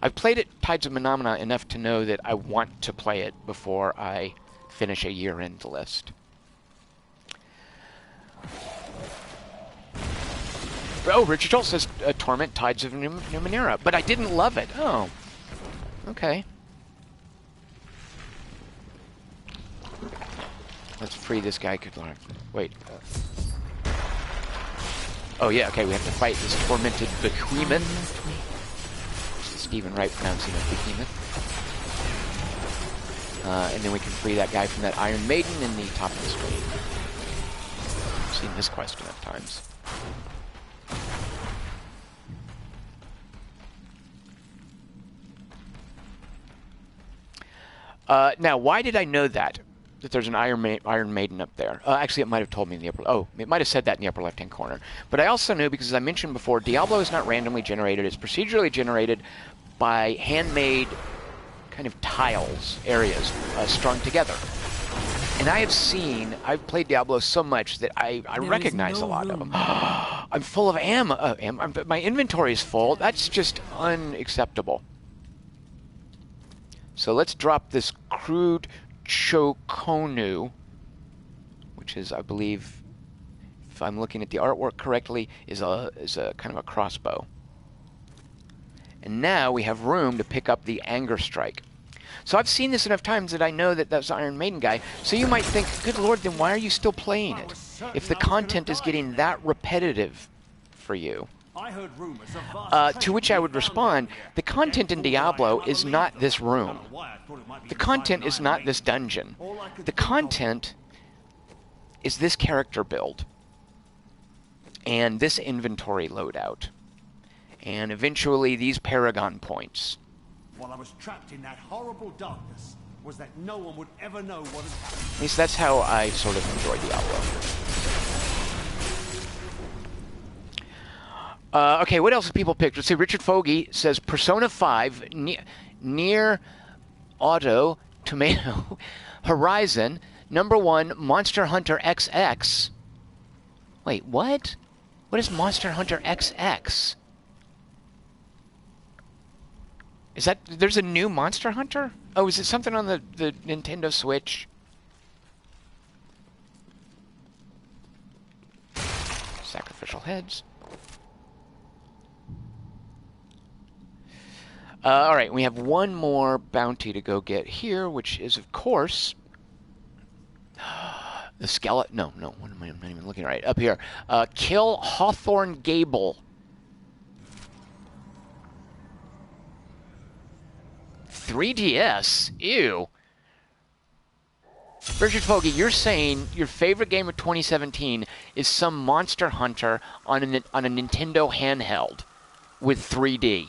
Speaker 1: I've played it, Tides of Mnemonia, enough to know that I want to play it before I finish a year-end list. Oh, Richard Holt says Torment: Tides of Numenera, but I didn't love it. Oh, okay. Let's free this guy. Wait. Oh yeah, okay. We have to fight this tormented behemoth. Stephen Wright pronouncing it behemoth. And then we can free that guy from that Iron Maiden in the top of the screen. I've seen this quest enough times. Now, why did I know that there's an Iron Maiden up there? Actually, it might have told me in the upper... Oh, it might have said that in the upper left-hand corner. But I also knew, because as I mentioned before, Diablo is not randomly generated. It's procedurally generated by handmade kind of tiles, areas, strung together. And I've played Diablo so much that I recognize a lot of them. I'm full of ammo. My inventory is full. That's just unacceptable. So let's drop this crude Chokonu, which is, I believe, if I'm looking at the artwork correctly, is a kind of a crossbow. And now we have room to pick up the Anger Strike. So I've seen this enough times that I know that that's the Iron Maiden guy. So you might think, good lord, then why are you still playing it? If the content is getting that repetitive for you. To which I would respond, the content in Diablo is not this room. The content is not this dungeon. The content is this character build. And this inventory loadout. And eventually these Paragon points.
Speaker 3: While I was trapped in that horrible darkness, was that no one would ever know what had happened.
Speaker 1: At least that's how I sort of enjoy Diablo. Okay, what else have people picked? Let's see, Richard Fogey says Persona 5, Nier Auto, Tomato, Horizon, #1, Monster Hunter XX. Wait, what? What is Monster Hunter XX? Is that... There's a new Monster Hunter? Oh, is it something on the Nintendo Switch? Sacrificial heads. Alright, we have one more bounty to go get here, which is, of course... the skeleton... No, what am I... I'm not even looking right. Up here. Kill Hawthorne Gable. 3DS? Ew. Richard Fogey, you're saying your favorite game of 2017 is some Monster Hunter on a Nintendo handheld with 3D.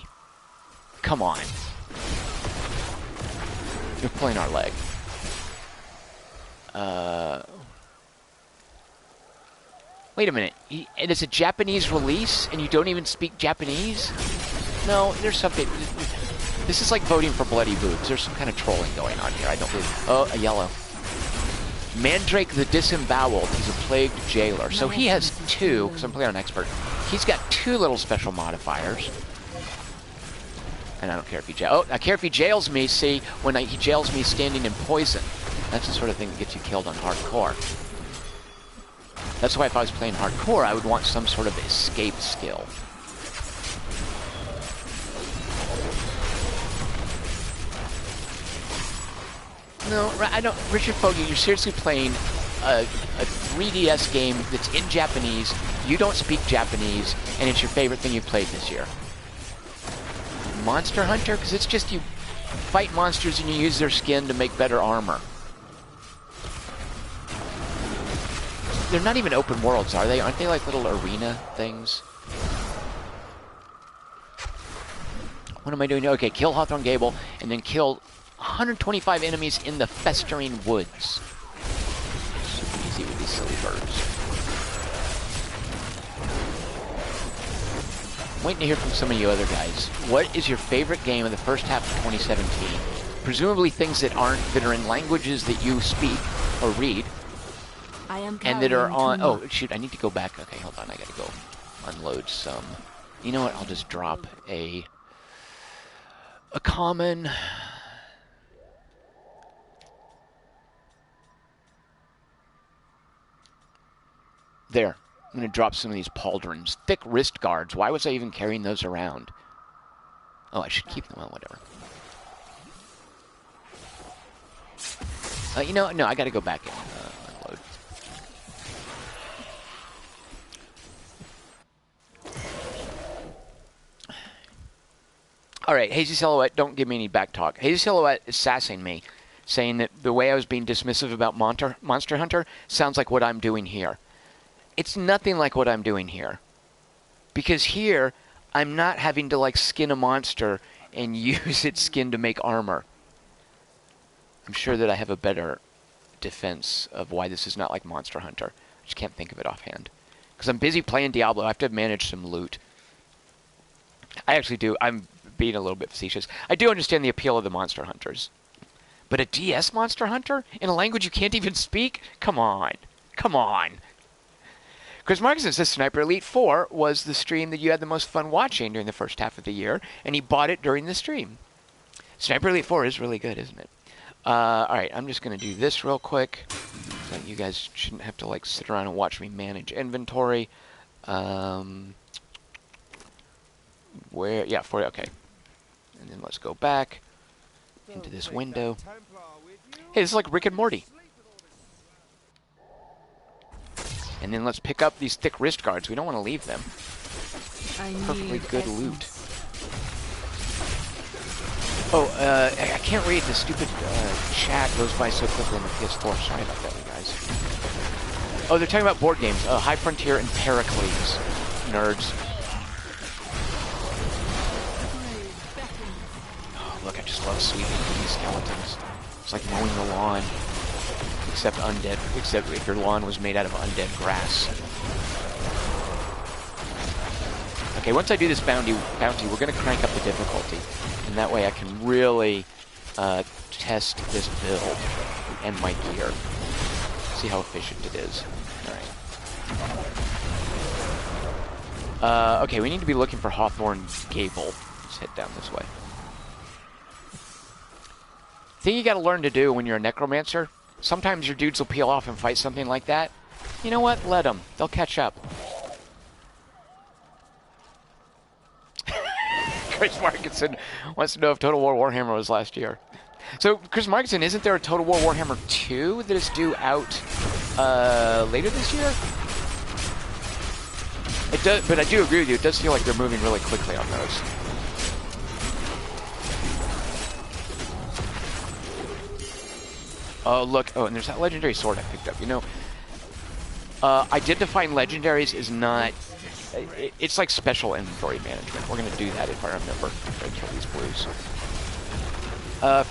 Speaker 1: Come on. You're pulling our leg. Wait a minute. And it's a Japanese release, and you don't even speak Japanese? No, there's something. This is like voting for bloody boobs. There's some kind of trolling going on here. I don't believe. Oh, a yellow. Mandrake the Disemboweled. He's a plagued jailer. So he has two, because I'm playing on expert. He's got two little special modifiers. And I don't care if he jails. Oh, I care if he jails me. See, when he jails me standing in poison. That's the sort of thing that gets you killed on hardcore. That's why if I was playing hardcore, I would want some sort of escape skill. No, I don't. Richard Fogey, you're seriously playing a 3DS game that's in Japanese. You don't speak Japanese, and it's your favorite thing you've played this year. Monster Hunter? Because it's just you fight monsters and you use their skin to make better armor. They're not even open worlds, are they? Aren't they like little arena things? What am I doing? Okay, kill Hawthorne Gable, and then kill 125 enemies in the festering woods. Super easy with these silly birds. I'm waiting to hear from some of you other guys. What is your favorite game of the first half of 2017? Presumably things that are in languages that you speak or read. And that are on... Oh, shoot, I need to go back. Okay, hold on, I gotta go unload some. You know what, I'll just drop a common... There. I'm going to drop some of these pauldrons. Thick wrist guards. Why was I even carrying those around? Oh, I should keep them. Well, whatever. You know, no, I got to go back and unload. All right, Hazy Silhouette, don't give me any back talk. Hazy Silhouette is sassing me, saying that the way I was being dismissive about Monster Hunter sounds like what I'm doing here. It's nothing like what I'm doing here. Because here, I'm not having to, like, skin a monster and use its skin to make armor. I'm sure that I have a better defense of why this is not like Monster Hunter. I just can't think of it offhand. Because I'm busy playing Diablo. I have to manage some loot. I actually do. I'm being a little bit facetious. I do understand the appeal of the Monster Hunters. But a DS Monster Hunter? In a language you can't even speak? Come on. Come on. Chris Markinson says Sniper Elite 4 was the stream that you had the most fun watching during the first half of the year, and he bought it during the stream. Sniper Elite 4 is really good, isn't it? Alright, I'm just going to do this real quick, so you guys shouldn't have to like sit around and watch me manage inventory. Yeah, okay. And then let's go back into this window. Hey, this is like Rick and Morty. And then let's pick up these thick wrist guards. We don't want to leave them. Perfectly good loot. Oh, I can't read. The stupid chat goes by so quickly on the PS4. Sorry about that, you guys. Oh, they're talking about board games. High Frontier and Pericles. Nerds. Oh, look, I just love sweeping through these skeletons. It's like mowing the lawn. Except if your lawn was made out of undead grass. Okay, once I do this bounty, we're going to crank up the difficulty. And that way I can really test this build and my gear. See how efficient it is. Alright. Okay, we need to be looking for Hawthorne Gable. Let's head down this way. Thing you got to learn to do when you're a Necromancer, sometimes your dudes will peel off and fight something like that. You know what? Let them. They'll catch up. Chris Markinson wants to know if Total War Warhammer was last year. So, Chris Markinson, isn't there a Total War Warhammer 2 that is due out later this year? It does, but I do agree with you. It does feel like they're moving really quickly on those. Oh, look. Oh, and there's that legendary sword I picked up. You know, identifying legendaries is not... It's like special inventory management. We're going to do that if I remember. If I kill these blues.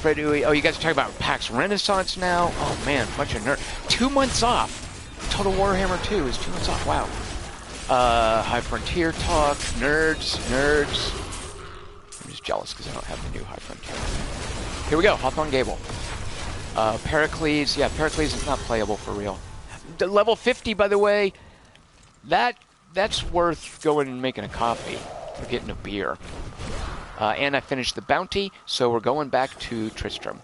Speaker 1: Fred Uwe. Oh, you guys are talking about PAX Renaissance now? Oh, man. Bunch of nerds. 2 months off. Total Warhammer 2 is 2 months off. Wow. High Frontier talk. Nerds. I'm just jealous because I don't have the new High Frontier. Here we go. Hawthorne Gable. Pericles. Yeah, Pericles is not playable for real. Level 50, by the way. That's worth going and making a coffee or getting a beer. And I finished the bounty, so we're going back to Tristram.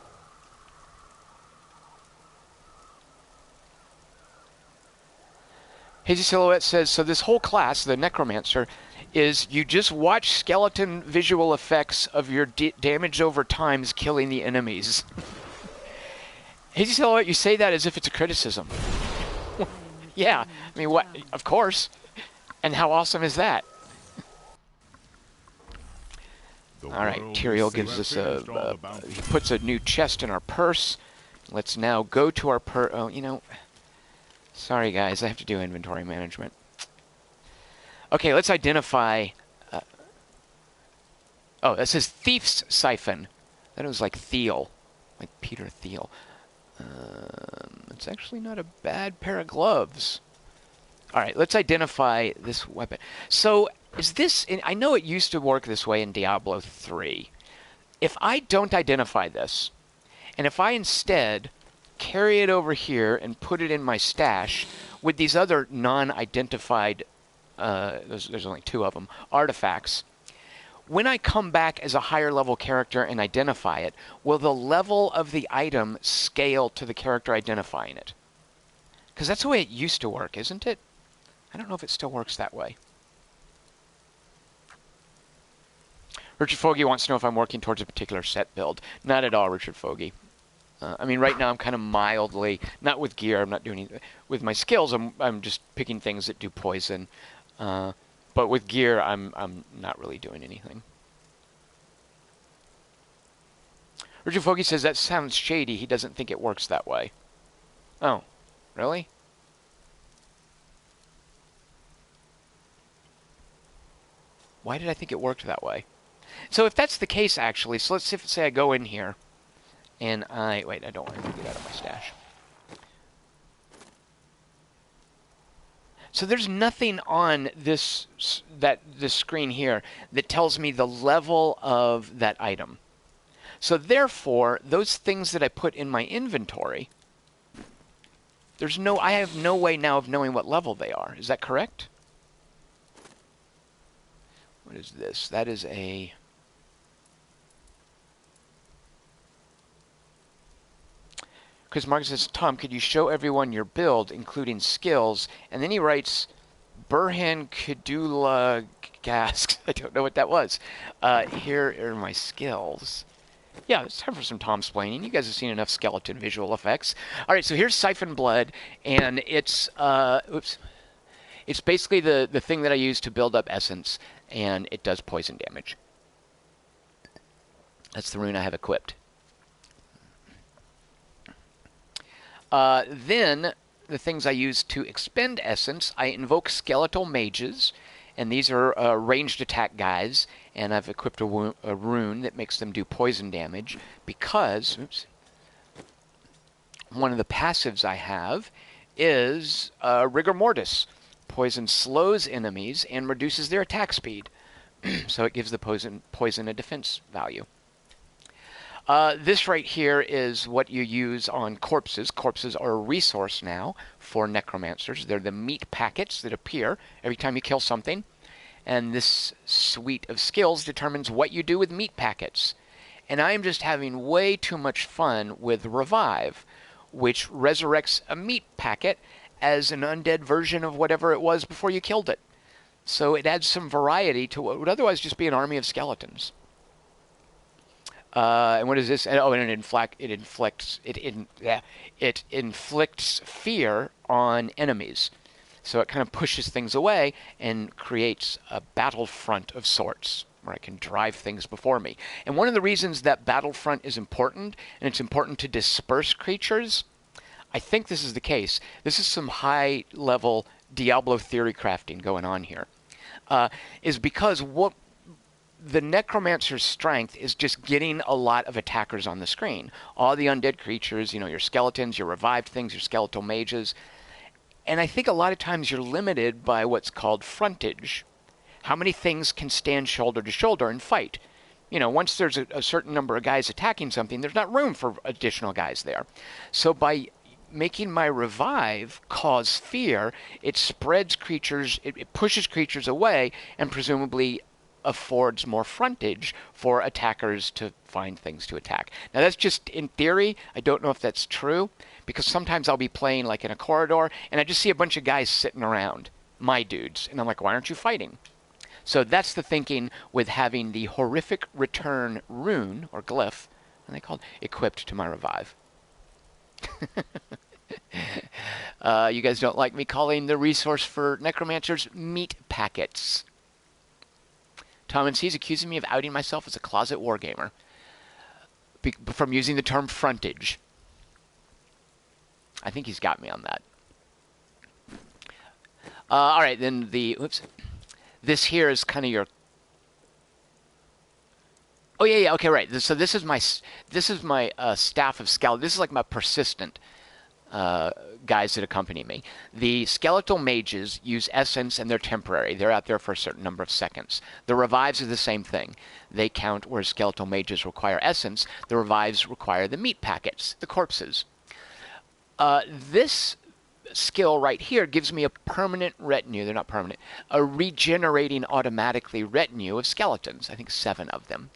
Speaker 1: Hazy Silhouette says, so this whole class, the Necromancer, is you just watch skeleton visual effects of your damage over times killing the enemies. Hazy Silhouette, you say that as if it's a criticism. Yeah, I mean, what? Of course. And how awesome is that? All right, Tyrael gives us he puts a new chest in our purse. Let's now go to our oh, you know, sorry guys, I have to do inventory management. Okay, let's identify. Oh, that says Thief's Siphon. That was like Thiel, like Peter Thiel. It's actually not a bad pair of gloves. All right, let's identify this weapon. So, is this... I know it used to work this way in Diablo 3. If I don't identify this, and if I instead carry it over here and put it in my stash with these other non-identified... there's only 2 of them, artifacts, when I come back as a higher level character and identify it, will the level of the item scale to the character identifying it? Because that's the way it used to work, isn't it? I don't know if it still works that way. Richard Fogey wants to know if I'm working towards a particular set build. Not at all, Richard Fogey. I mean, right now I'm kind of mildly, not with gear, I'm not doing anything. With my skills, I'm just picking things that do poison. But with gear, I'm not really doing anything. Richard Fogey says that sounds shady. He doesn't think it works that way. Oh, really? Why did I think it worked that way? So if that's the case, actually, so let's say I go in here, and wait, I don't want to get out of my stash. So there's nothing on this screen here that tells me the level of that item. So therefore, those things that I put in my inventory, I have no way now of knowing what level they are. Is that correct? What is this? That is a... Chris Marcus says, Tom, could you show everyone your build, including skills? And then he writes, Burhan Kadula Gask. I don't know what that was. Here are my skills. Yeah, it's time for some Tom-splaining. You guys have seen enough skeleton visual effects. All right, so here's Siphon Blood, and it's... oops. It's basically the thing that I use to build up essence, and it does poison damage. That's the rune I have equipped. Then, the things I use to expend essence, I invoke skeletal mages, and these are ranged attack guys, and I've equipped a rune that makes them do poison damage, because, oops, one of the passives I have is Rigor Mortis. Poison slows enemies and reduces their attack speed, so it gives the poison a defense value. This right here is what you use on corpses. Corpses are a resource now for necromancers. They're the meat packets that appear every time you kill something. And this suite of skills determines what you do with meat packets. And I am just having way too much fun with Revive, which resurrects a meat packet as an undead version of whatever it was before you killed it. So it adds some variety to what would otherwise just be an army of skeletons. And what is this? Oh, and it inflicts fear on enemies. So it kind of pushes things away and creates a battlefront of sorts. where I can drive things before me. And one of the reasons that Battlefront is important, and it's important to disperse creatures, I think this is the case. This is some high-level Diablo theory crafting going on here. Is because what the Necromancer's strength is just getting a lot of attackers on the screen. All the undead creatures, your skeletons, your revived things, your skeletal mages. And I think a lot of times you're limited by what's called frontage. How many things can stand shoulder to shoulder and fight? Once there's a certain number of guys attacking something, there's not room for additional guys there. So by making my revive cause fear, it spreads creatures, it pushes creatures away, and presumably affords more frontage for attackers to find things to attack. Now that's just in theory. I don't know if that's true, because sometimes I'll be playing like in a corridor and I just see a bunch of guys sitting around, my dudes, and I'm like, why aren't you fighting? So that's the thinking with having the horrific return rune or glyph, and they called equipped to my revive. You guys don't like me calling the resource for Necromancers meat packets. Tom and C's accusing me of outing myself as a closet wargamer from using the term frontage. I think he's got me on that. All right, then this here is kind of your. Oh yeah, okay, right. So this is my staff of skeletons. This is like my persistent guys that accompany me. The skeletal mages use essence and they're temporary. They're out there for a certain number of seconds. The revives are the same thing. They count where skeletal mages require essence. The revives require the meat packets, the corpses. This skill right here gives me a permanent retinue. They're not permanent. A regenerating automatically retinue of skeletons. I think 7 of them.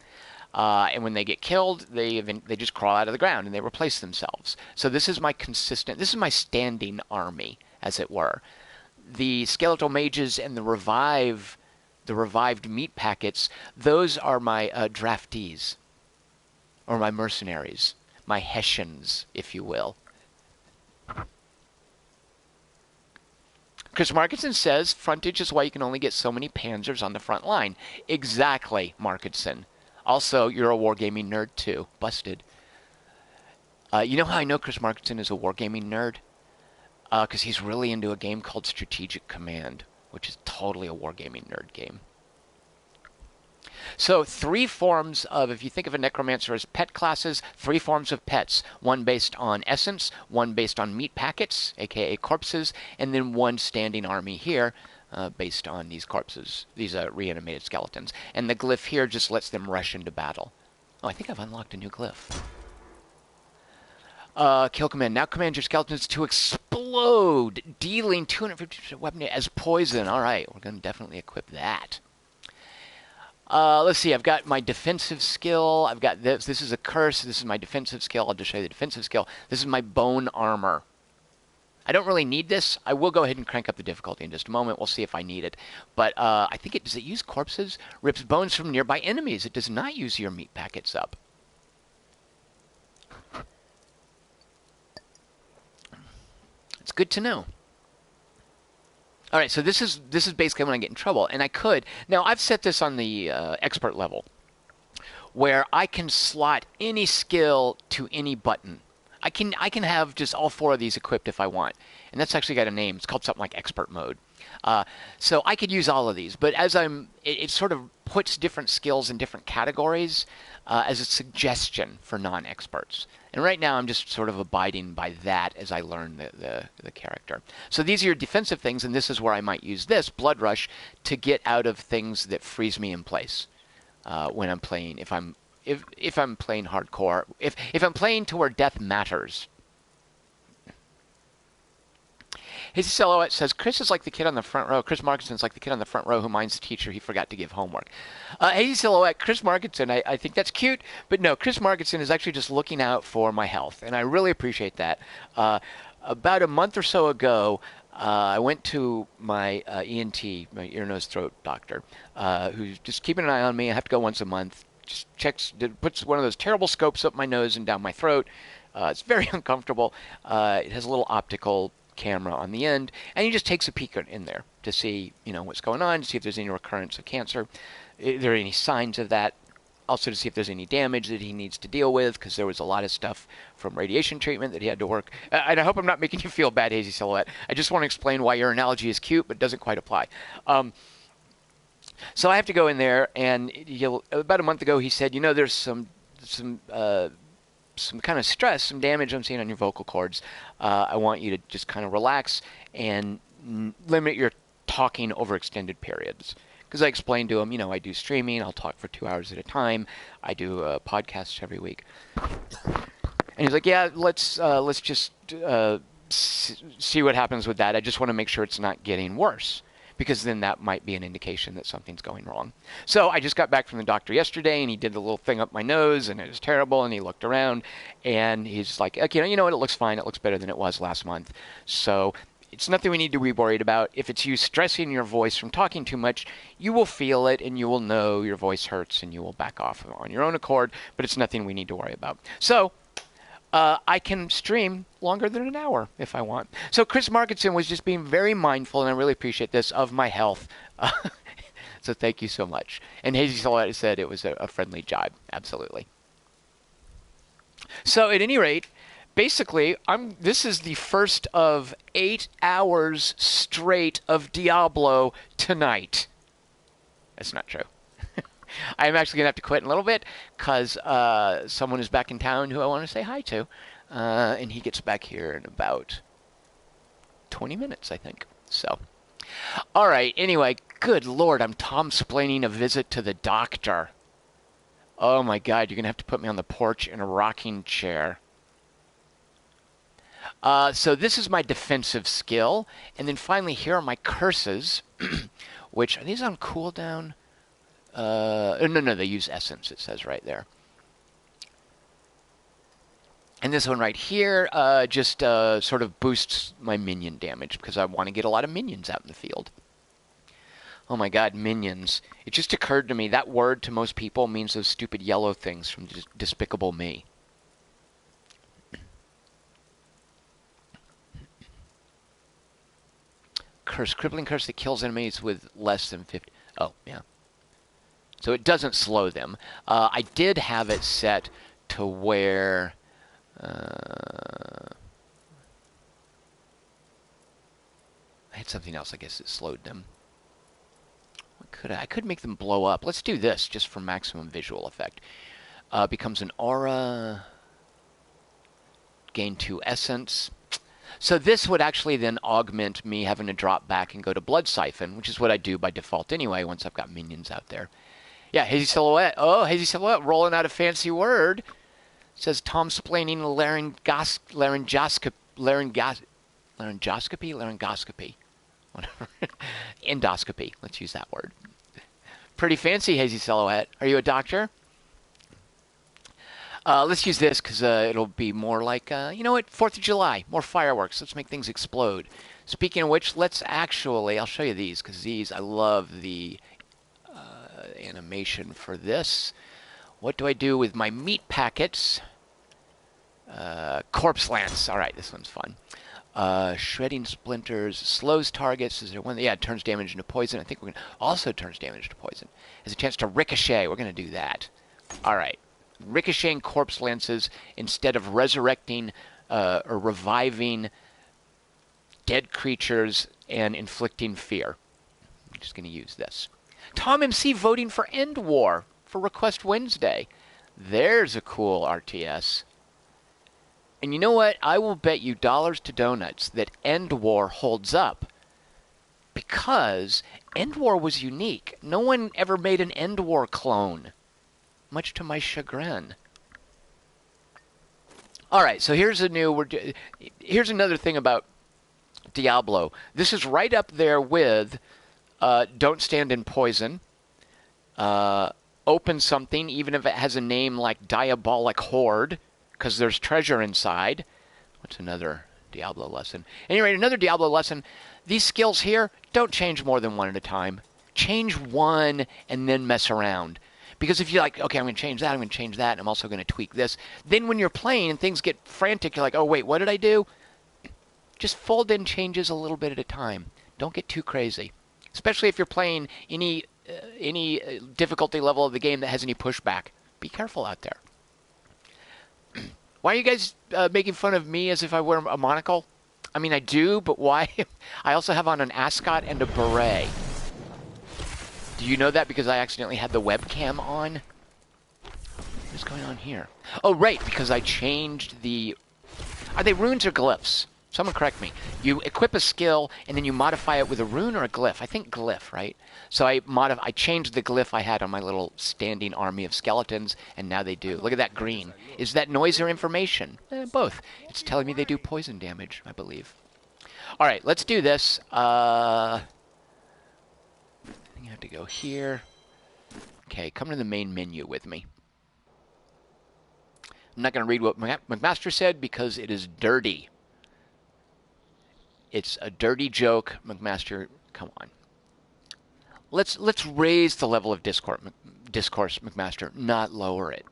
Speaker 1: And when they get killed, they just crawl out of the ground and they replace themselves. So this is my standing army, as it were. The skeletal mages and the revived meat packets, those are my draftees, or my mercenaries, my Hessians, if you will. Chris Markinson says, frontage is why you can only get so many panzers on the front line. Exactly, Markinson. Also, you're a wargaming nerd, too. Busted. You know how I know Chris Markinson is a wargaming nerd? Because he's really into a game called Strategic Command, which is totally a wargaming nerd game. So, 3 forms of, if you think of a Necromancer as pet classes, 3 forms of pets. 1 based on essence, 1 based on meat packets, aka corpses, and then 1 standing army here, based on these corpses, these reanimated skeletons. And the glyph here just lets them rush into battle. Oh, I think I've unlocked a new glyph. Kill command. Now command your skeletons to explode, dealing 250% weapon as poison. All right, we're going to definitely equip that. Let's see, I've got my defensive skill. I've got this. This is a curse. This is my defensive skill. I'll just show you the defensive skill. This is my bone armor. I don't really need this. I will go ahead and crank up the difficulty in just a moment. We'll see if I need it. But I think does it use corpses? Rips bones from nearby enemies. It does not use your meat packets up. It's good to know. All right, so this is basically when I get in trouble. And I could. Now, I've set this on the expert level, where I can slot any skill to any button. I can have just all 4 of these equipped if I want. And that's actually got a name. It's called something like expert mode. So I could use all of these. But as it sort of puts different skills in different categories as a suggestion for non-experts. And right now I'm just sort of abiding by that as I learn the character. So these are your defensive things, and this is where I might use this, Blood Rush, to get out of things that freeze me in place when I'm playing, if I'm playing hardcore, if I'm playing to where death matters. His silhouette says, Chris is like the kid on the front row. Chris Markinson's like the kid on the front row who minds the teacher he forgot to give homework. Hazy silhouette, Chris Markinson, I think that's cute, but no, Chris Markinson is actually just looking out for my health, and I really appreciate that. About a month or so ago, I went to my ENT, my ear, nose, throat doctor, who's just keeping an eye on me. I have to go once a month. Just puts one of those terrible scopes up my nose and down my throat. It's very uncomfortable. It has a little optical camera on the end, and he just takes a peek in there to see, what's going on, to see if there's any recurrence of cancer. there are any signs of that. Also to see if there's any damage that he needs to deal with, because there was a lot of stuff from radiation treatment that he had to work. And I hope I'm not making you feel bad, Hazy Silhouette. I just want to explain why your analogy is cute, but doesn't quite apply. So I have to go in there, and about a month ago he said, there's some kind of stress, some damage I'm seeing on your vocal cords. I want you to just kind of relax and limit your talking over extended periods. Because I explained to him, I do streaming. I'll talk for 2 hours at a time. I do podcasts every week. And he's like, yeah, let's just see what happens with that. I just want to make sure it's not getting worse, because then that might be an indication that something's going wrong. So I just got back from the doctor yesterday, and he did the little thing up my nose, and it was terrible, and he looked around, and he's like, okay, you know what, it looks fine. It looks better than it was last month. So it's nothing we need to be worried about. If it's you stressing your voice from talking too much, you will feel it, and you will know your voice hurts, and you will back off on your own accord, but it's nothing we need to worry about. So I can stream longer than an hour if I want. So Chris Markinson was just being very mindful, and I really appreciate this, of my health. So thank you so much. And Hazy Silhouette said it was a friendly jibe. Absolutely. So at any rate, basically, this is the first of 8 hours straight of Diablo tonight. That's not true. I'm actually going to have to quit in a little bit, because someone is back in town who I want to say hi to. And he gets back here in about 20 minutes, I think. So, all right. Anyway, good Lord, I'm Tom-splaining a visit to the doctor. Oh, my God, you're going to have to put me on the porch in a rocking chair. So this is my defensive skill. And then finally, here are my curses, which, are these on cooldown? No, they use essence, it says right there. And this one right here just sort of boosts my minion damage, because I want to get a lot of minions out in the field. Oh my God, minions. It just occurred to me, that word to most people means those stupid yellow things from Despicable Me. Curse, crippling curse that kills enemies with less than 50. Oh, yeah. So it doesn't slow them. I did have it set to where I had something else, I guess, that slowed them. What could I could make them blow up. Let's do this just for maximum visual effect. Becomes an aura. Gain 2 essence. So this would actually then augment me having to drop back and go to Blood Siphon, which is what I do by default anyway once I've got minions out there. Yeah, Hazy Silhouette. Oh, Hazy Silhouette rolling out a fancy word. It says Tom-splaining laryngoscopy. Whatever. Endoscopy. Let's use that word. Pretty fancy, Hazy Silhouette. Are you a doctor? Let's use this because it'll be more like, you know what, 4th of July. More fireworks. Let's make things explode. Speaking of which, let's actually, I'll show you these because these, I love the animation for this. What do I do with my meat packets? Corpse Lance. All right, this one's fun. Shredding splinters, slows targets. Is there one? Yeah, it turns damage into poison. I think we're going to also turns damage to poison. Has a chance to ricochet. We're going to do that. All right. Ricocheting corpse lances instead of resurrecting or reviving dead creatures and inflicting fear. I'm just going to use this. Tom MC voting for End War for Request Wednesday. There's a cool RTS. And you know what? I will bet you dollars to donuts that End War holds up. Because End War was unique. No one ever made an End War clone. Much to my chagrin. All right, so here's another thing about Diablo. This is right up there with Don't Stand in Poison. Open something, even if it has a name like Diabolic Horde, because there's treasure inside. What's another Diablo lesson? Anyway, another Diablo lesson. These skills here, don't change more than one at a time. Change one and then mess around. Because if you're like, okay, I'm going to change that, I'm going to change that, and I'm also going to tweak this. Then when you're playing and things get frantic, you're like, oh, wait, what did I do? Just fold in changes a little bit at a time. Don't get too crazy. Especially if you're playing any any difficulty level of the game that has any pushback. Be careful out there. Why are you guys making fun of me as if I wear a monocle? I mean, I do, but why? I also have on an ascot and a beret. Do you know that because I accidentally had the webcam on? What's going on here? Oh, right, because I changed the... Are they runes or glyphs? Someone correct me. You equip a skill, and then you modify it with a rune or a glyph. I think glyph, right? So I changed the glyph I had on my little standing army of skeletons, and now they do. Look at that green. Is that noise or information? Both. It's telling me they do poison damage, I believe. All right, let's do this. I think I have to go here. Okay, come to the main menu with me. I'm not going to read what McMaster said because it is dirty. It's a dirty joke, McMaster. Come on. Let's raise the level of discourse, McMaster, not lower it.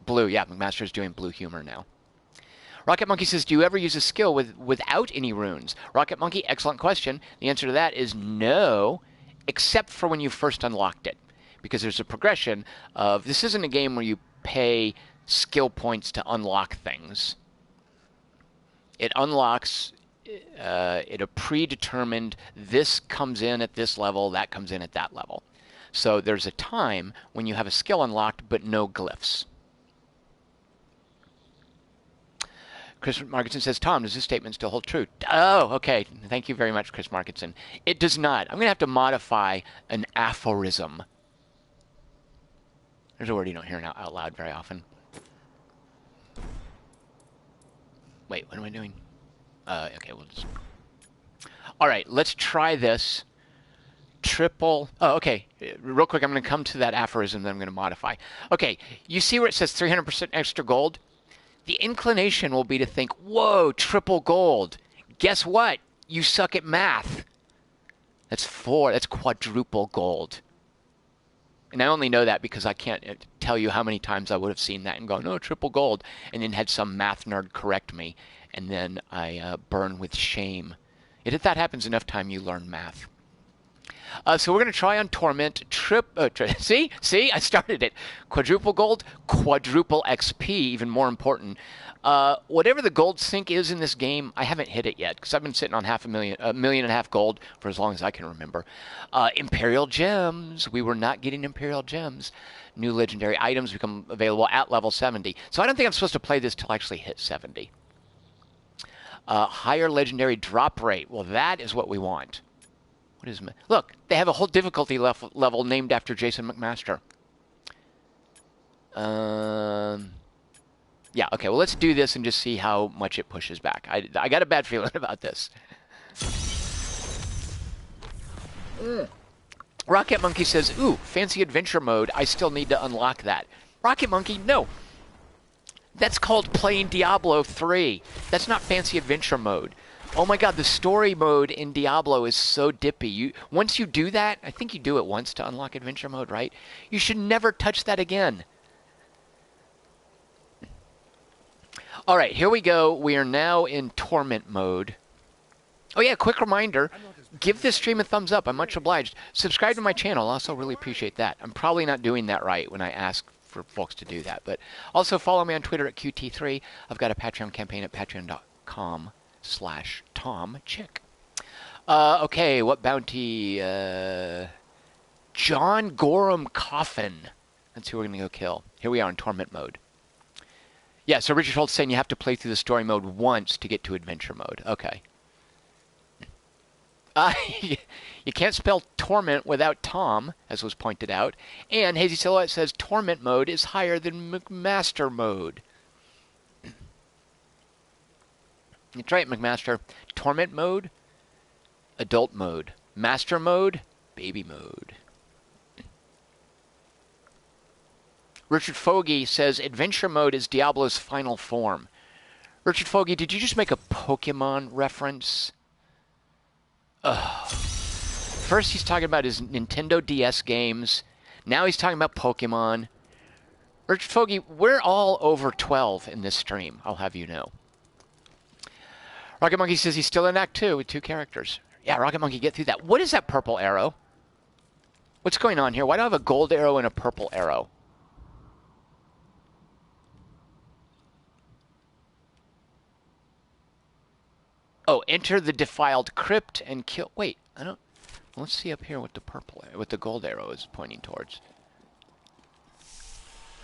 Speaker 1: Blue, yeah, McMaster's doing blue humor now. Rocket Monkey says, do you ever use a skill without any runes? Rocket Monkey, excellent question. The answer to that is no, except for when you first unlocked it. Because there's a progression of... This isn't a game where you pay skill points to unlock things. It unlocks it a predetermined, this comes in at this level, that comes in at that level. So there's a time when you have a skill unlocked, but no glyphs. Chris Markinson says, Tom, does this statement still hold true? Oh, okay. Thank you very much, Chris Markinson. It does not. I'm going to have to modify an aphorism. There's a word you don't hear out loud very often. Wait, what am I doing? Okay, we'll just... All right, let's try this. Triple... Oh, okay. Real quick, I'm going to come to that aphorism that I'm going to modify. Okay, you see where it says 300% extra gold? The inclination will be to think, whoa, triple gold. Guess what? You suck at math. That's quadruple gold. And I only know that because I can't tell you how many times I would have seen that and gone, no, triple gold, and then had some math nerd correct me, and then I burn with shame. If that happens enough time, you learn math. So we're going to try on Torment. See, I started it. Quadruple gold, quadruple XP, even more important. Whatever the gold sink is in this game, I haven't hit it yet because I've been sitting on $1.5 million gold for as long as I can remember. Imperial gems. We were not getting Imperial gems. New legendary items become available at level 70. So I don't think I'm supposed to play this till I actually hit 70. Higher legendary drop rate. Well, that is what we want. What is... Look, they have a whole difficulty level named after Jason McMaster. Yeah, okay, well, let's do this and just see how much it pushes back. I got a bad feeling about this. Rocket Monkey says, ooh, fancy adventure mode. I still need to unlock that. Rocket Monkey, no. That's called playing Diablo 3. That's not fancy adventure mode. Oh my god, the story mode in Diablo is so dippy. Once you do that, I think you do it once to unlock adventure mode, right? You should never touch that again. Alright, here we go. We are now in Torment mode. Oh yeah, quick reminder. Give this stream a thumbs up. I'm much obliged. Subscribe to my channel. I also really appreciate that. I'm probably not doing that right when I ask for folks to do that. But also follow me on Twitter at QT3. I've got a Patreon campaign at patreon.com/TomChick. Okay, what bounty? John Gorham Coffin. That's who we're going to go kill. Here we are in Torment mode. Yeah, so Richard Holt's saying you have to play through the story mode once to get to adventure mode. Okay. You can't spell torment without Tom, as was pointed out. And Hazy Silhouette says torment mode is higher than McMaster mode. That's right, McMaster. Torment mode, adult mode. Master mode, baby mode. Richard Fogey says adventure mode is Diablo's final form. Richard Fogey, did you just make a Pokemon reference? Ugh. First he's talking about his Nintendo DS games. Now he's talking about Pokemon. Richard Fogey, we're all over 12 in this stream, I'll have you know. Rocket Monkey says he's still in Act 2 with 2 characters. Yeah, Rocket Monkey, get through that. What is that purple arrow? What's going on here? Why do I have a gold arrow and a purple arrow? Oh, enter the defiled crypt and kill... Wait, I don't... Let's see up here what the gold arrow is pointing towards.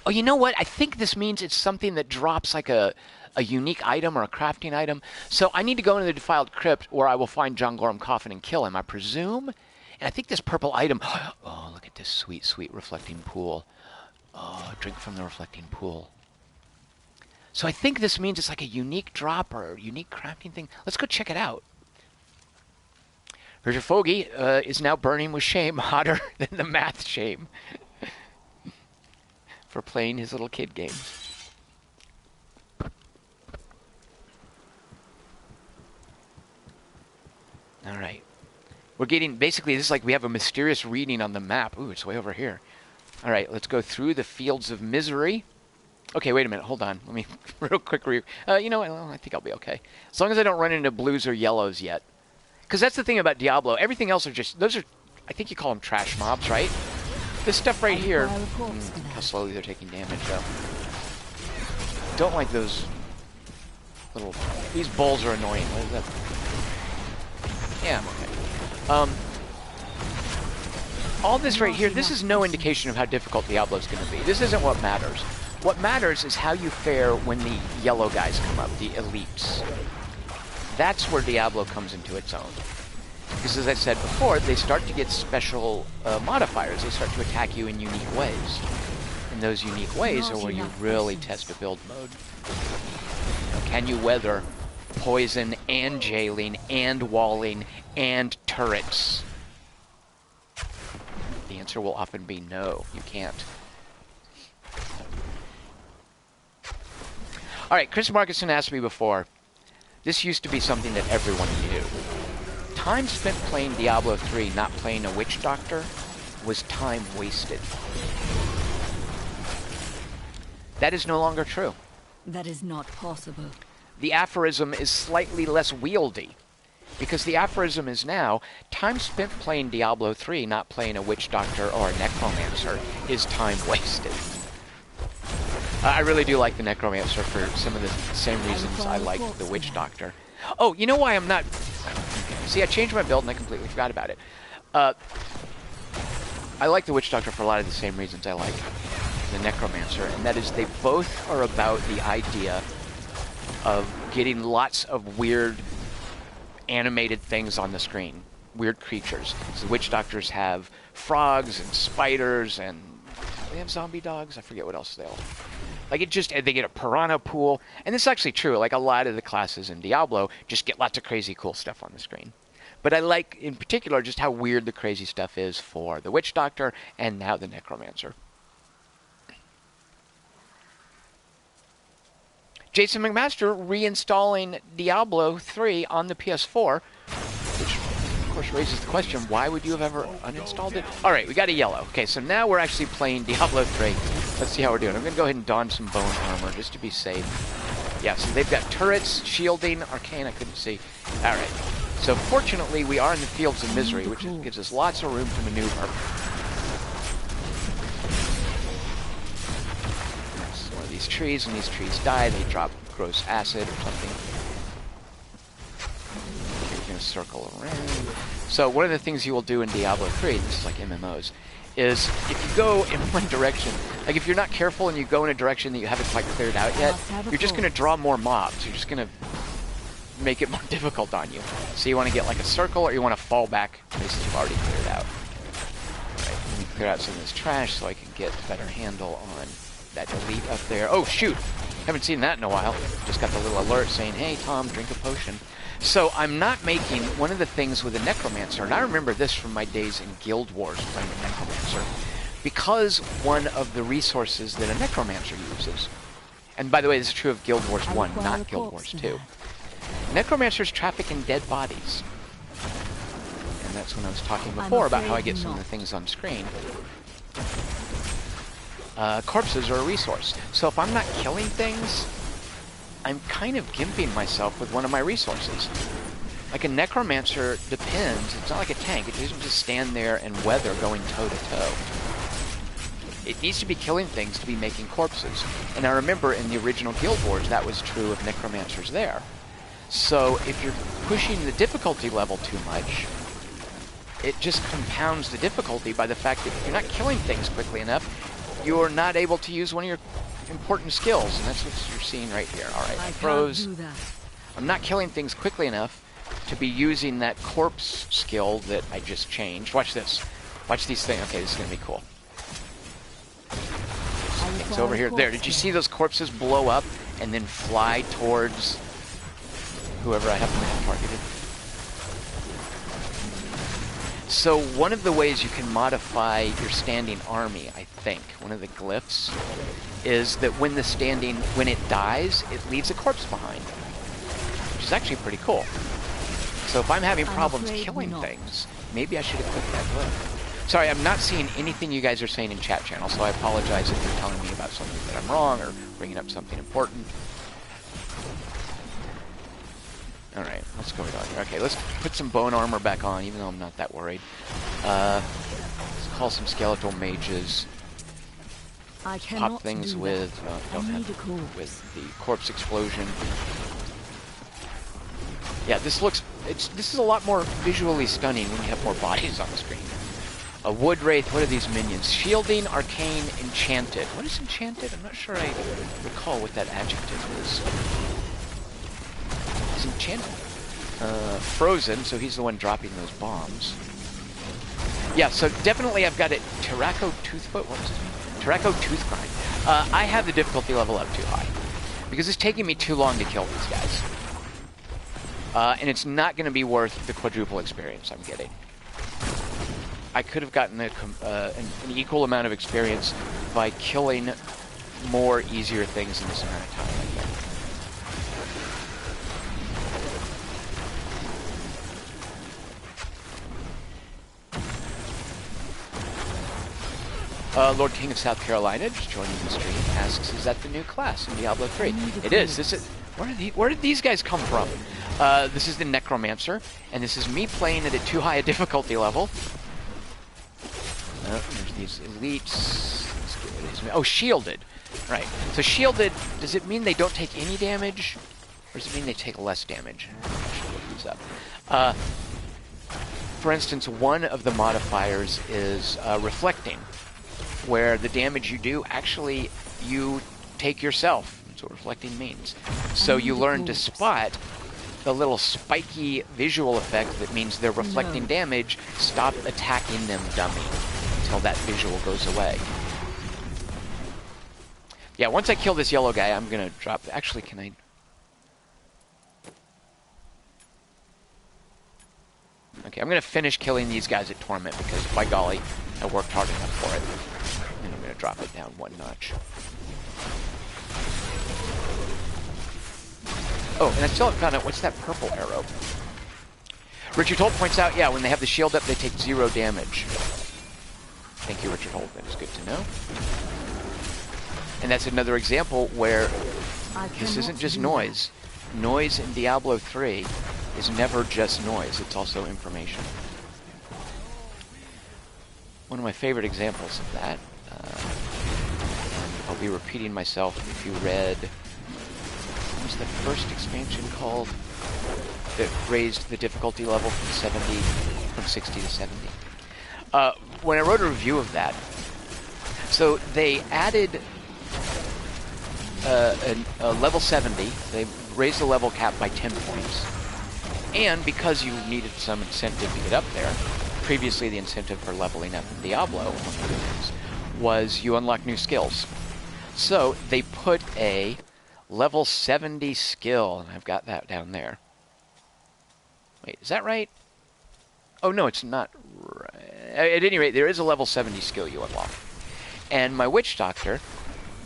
Speaker 1: Oh, you know what? I think this means it's something that drops like a unique item or a crafting item. So I need to go into the defiled crypt where I will find John Gorham Coffin and kill him, I presume. And I think this purple item... Oh, look at this sweet, sweet reflecting pool. Oh, drink from the reflecting pool. So I think this means it's like a unique drop or a unique crafting thing. Let's go check it out. Here's your fogey is now burning with shame, hotter than the math shame. For playing his little kid games. All right. We're getting, basically, this is like we have a mysterious reading on the map. Ooh, it's way over here. All right, let's go through the fields of misery. Okay, wait a minute. Hold on. Let me real quick. You know what? Well, I think I'll be okay. As long as I don't run into blues or yellows yet. Because that's the thing about Diablo. Everything else are just... Those are... I think you call them trash mobs, right? This stuff right here... how slowly they're taking damage, though. Don't like those little... These bulls are annoying. What is that? Yeah, I'm okay. All this right here, this is no indication of how difficult Diablo's going to be. This isn't what matters. What matters is how you fare when the yellow guys come up, the elites. That's where Diablo comes into its own. Because as I said before, they start to get special modifiers. They start to attack you in unique ways. And those unique ways are where you really test a build mode. You know, can you weather poison and jailing and walling and turrets? The answer will often be no, you can't. Alright, Chris Markinson asked me before, this used to be something that everyone knew. Time spent playing Diablo 3, not playing a witch doctor, was time wasted. That is no longer true.
Speaker 2: That is not possible.
Speaker 1: The aphorism is slightly less wieldy. Because the aphorism is now, time spent playing Diablo 3, not playing a witch doctor or a necromancer, is time wasted. I really do like the Necromancer for some of the same reasons I like the Witch Doctor. Oh, you know why I'm not... See, I changed my build and I completely forgot about it. I like the Witch Doctor for a lot of the same reasons I like the Necromancer, and that is they both are about the idea of getting lots of weird animated things on the screen. Weird creatures. So the Witch Doctors have frogs and spiders and... They have zombie dogs? I forget what else they'll... Like, they get a piranha pool. And this is actually true. Like, a lot of the classes in Diablo just get lots of crazy cool stuff on the screen. But I like, in particular, just how weird the crazy stuff is for the Witch Doctor and now the Necromancer. Jason McMaster reinstalling Diablo 3 on the PS4, which, of course, raises the question, why would you have ever uninstalled it? All right, we got a yellow. Okay, so now we're actually playing Diablo 3. Let's see how we're doing. I'm going to go ahead and don some bone armor just to be safe. Yeah, so they've got turrets, shielding, arcane, I couldn't see. All right. So fortunately, we are in the fields of misery, which gives us lots of room to maneuver. That's one of these trees. When these trees die, they drop gross acid or something. You're going to circle around. So one of the things you will do in Diablo 3, this is like MMOs, is if you go in one direction, like if you're not careful and you go in a direction that you haven't quite cleared out yet, you're just going to draw more mobs. You're just going to make it more difficult on you. So you want to get like a circle, or you want to fall back places you've already cleared out. Alright, let me clear out some of this trash so I can get a better handle on that elite up there. Oh shoot! Haven't seen that in a while. Just got the little alert saying, hey Tom, drink a potion. So I'm not making one of the things with a Necromancer, and I remember this from my days in Guild Wars playing a Necromancer, because one of the resources that a Necromancer uses, and by the way, this is true of Guild Wars 1, not Guild Wars 2, Necromancers traffic in dead bodies. And that's when I was talking before about how I get some of the things on screen. Corpses are a resource. So if I'm not killing things, I'm kind of gimping myself with one of my resources. Like a Necromancer depends. It's not like a tank. It doesn't just stand there and weather going toe-to-toe. It needs to be killing things to be making corpses. And I remember in the original Guild Wars, that was true of Necromancers there. So if you're pushing the difficulty level too much, it just compounds the difficulty by the fact that if you're not killing things quickly enough, you're not able to use one of your important skills. And that's what you're seeing right here. All right, I froze. I'm not killing things quickly enough to be using that corpse skill that I just changed. Watch this. Watch these things. Okay, this is going to be cool. Things over here. There, did you see those corpses blow up and then fly towards whoever I happen to have targeted? So one of the ways you can modify your standing army, I think, one of the glyphs, is that when it dies, it leaves a corpse behind. Which is actually pretty cool. So if I'm having problems killing things, maybe I should equip that glyph. Sorry, I'm not seeing anything you guys are saying in chat channel, so I apologize if you're telling me about something that I'm wrong or bringing up something important. Alright, what's going on here? Okay, let's put some bone armor back on, even though I'm not that worried. Let's call some skeletal mages. Pop things with with the corpse explosion. Yeah, this is a lot more visually stunning when you have more bodies on the screen. A wood wraith. What are these minions? Shielding, arcane, enchanted. What is enchanted? I'm not sure I recall what that adjective is. It's enchanted. Frozen, so he's the one dropping those bombs. Yeah, so definitely I've got it. Terraco Toothfoot. What was his name? Terraco Toothgrind. I have the difficulty level up too high because it's taking me too long to kill these guys. And it's not going to be worth the quadruple experience I'm getting. I could have gotten an equal amount of experience by killing more easier things in this amount of time, I think. Lord King of South Carolina, just joining the stream, asks, is that the new class in Diablo 3? It is. This is. Where did these guys come from? This is the Necromancer, and this is me playing it at too high a difficulty level. There's these elites. Let's get rid of these. Oh, shielded. Right. So shielded, does it mean they don't take any damage? Or does it mean they take less damage? I should look these up. For instance, one of the modifiers is reflecting, where the damage you do, actually, you take yourself. That's what reflecting means. So you learn to spot the little spiky visual effect that means they're reflecting damage. Stop attacking them, dummy, until that visual goes away. Yeah, once I kill this yellow guy, I'm going to drop... Actually, can I... Okay, I'm going to finish killing these guys at Torment because, by golly, I worked hard enough for it. And I'm going to drop it down one notch. Oh, and I still haven't found out what's that purple arrow. Richard Holt points out, yeah, when they have the shield up, they take 0 damage. Thank you, Richard Holt. That is good to know. And that's another example where this isn't just noise. Noise in Diablo 3 is never just noise. It's also information. One of my favorite examples of that, and I'll be repeating myself if you read... What was the first expansion called that raised the difficulty level from 60 to 70? When I wrote a review of that, so they added a level 70. They raised the level cap by 10 points. And because you needed some incentive to get up there, previously the incentive for leveling up in Diablo, among other things, was you unlock new skills. So they put a level 70 skill, and I've got that down there. Wait, is that right? Oh, no, it's not right. At any rate, there is a level 70 skill you unlock. And my Witch Doctor,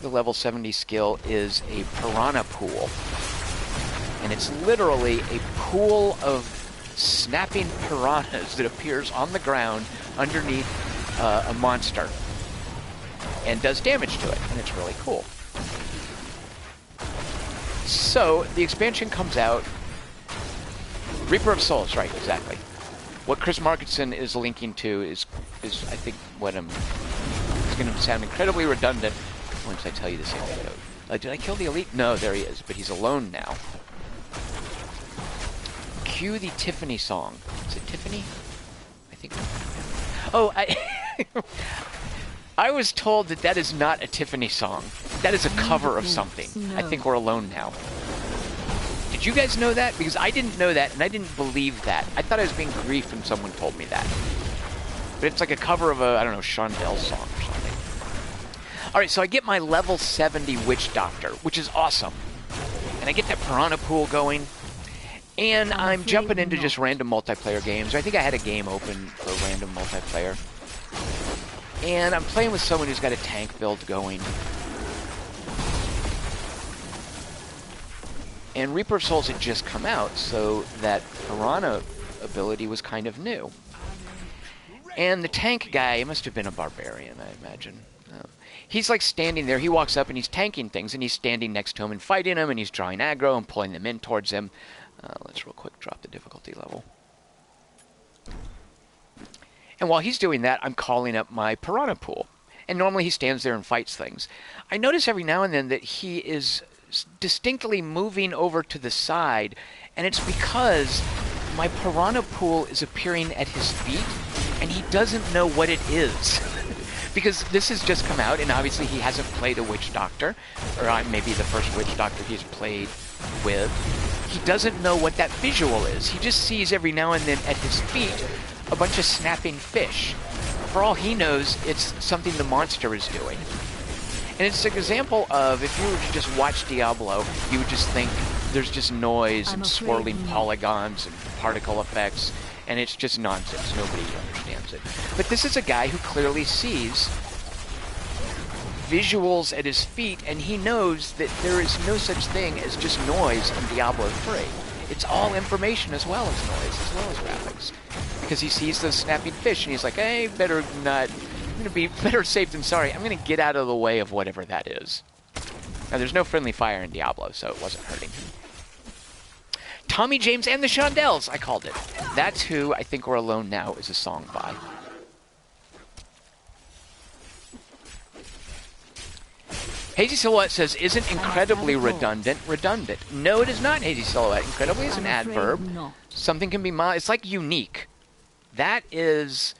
Speaker 1: the level 70 skill is a piranha pool. And it's literally a pool of snapping piranhas that appears on the ground underneath a monster and does damage to it, and it's really cool. So the expansion comes out Reaper of Souls, right, exactly. What Chris Markinson is linking to is I think, what it's going to sound incredibly redundant once I tell you this anecdote. Did I kill the elite? No, there he is, but he's alone now. Cue the Tiffany song. Is it Tiffany? I think. Oh, I was told that is not a Tiffany song. That is a cover of something. I think we're alone now. Did you guys know that? Because I didn't know that, and I didn't believe that. I thought I was being griefed when someone told me that. But it's like a cover of a, I don't know, Shondell song or something. Alright, so I get my level 70 Witch Doctor, which is awesome. And I get that Piranha Pool going. And I'm jumping into just random multiplayer games. I think I had a game open for random multiplayer. And I'm playing with someone who's got a tank build going. And Reaper of Souls had just come out, so that Piranha ability was kind of new. And the tank guy, he must have been a barbarian, I imagine. He's like standing there, he walks up and he's tanking things, and he's standing next to him and fighting him, and he's drawing aggro and pulling them in towards him. Let's real quick drop the difficulty level. And while he's doing that, I'm calling up my Piranha Pool. And normally he stands there and fights things. I notice every now and then that he is distinctly moving over to the side, and it's because my Piranha Pool is appearing at his feet, and he doesn't know what it is. Because this has just come out, and obviously he hasn't played a Witch Doctor, or maybe the first Witch Doctor he's played with. He doesn't know what that visual is. He just sees every now and then at his feet a bunch of snapping fish. For all he knows, it's something the monster is doing. And it's an example of, if you were to just watch Diablo, you would just think there's just noise and swirling polygons and particle effects, and it's just nonsense. Nobody understands it. But this is a guy who clearly sees visuals at his feet, and he knows that there is no such thing as just noise in Diablo 3. It's all information as well as noise, as well as graphics. Because he sees those snapping fish, and he's like, hey, better not... I'm going to be better safe than sorry. I'm going to get out of the way of whatever that is. Now, there's no friendly fire in Diablo, so it wasn't hurting him. Tommy James and the Shondells, I called it. That's Who I Think We're Alone Now is a song by. Hazy Silhouette says, isn't incredibly redundant redundant? No, it is not, Hazy Silhouette. Incredibly is an adverb. Something can be it's like unique. That is...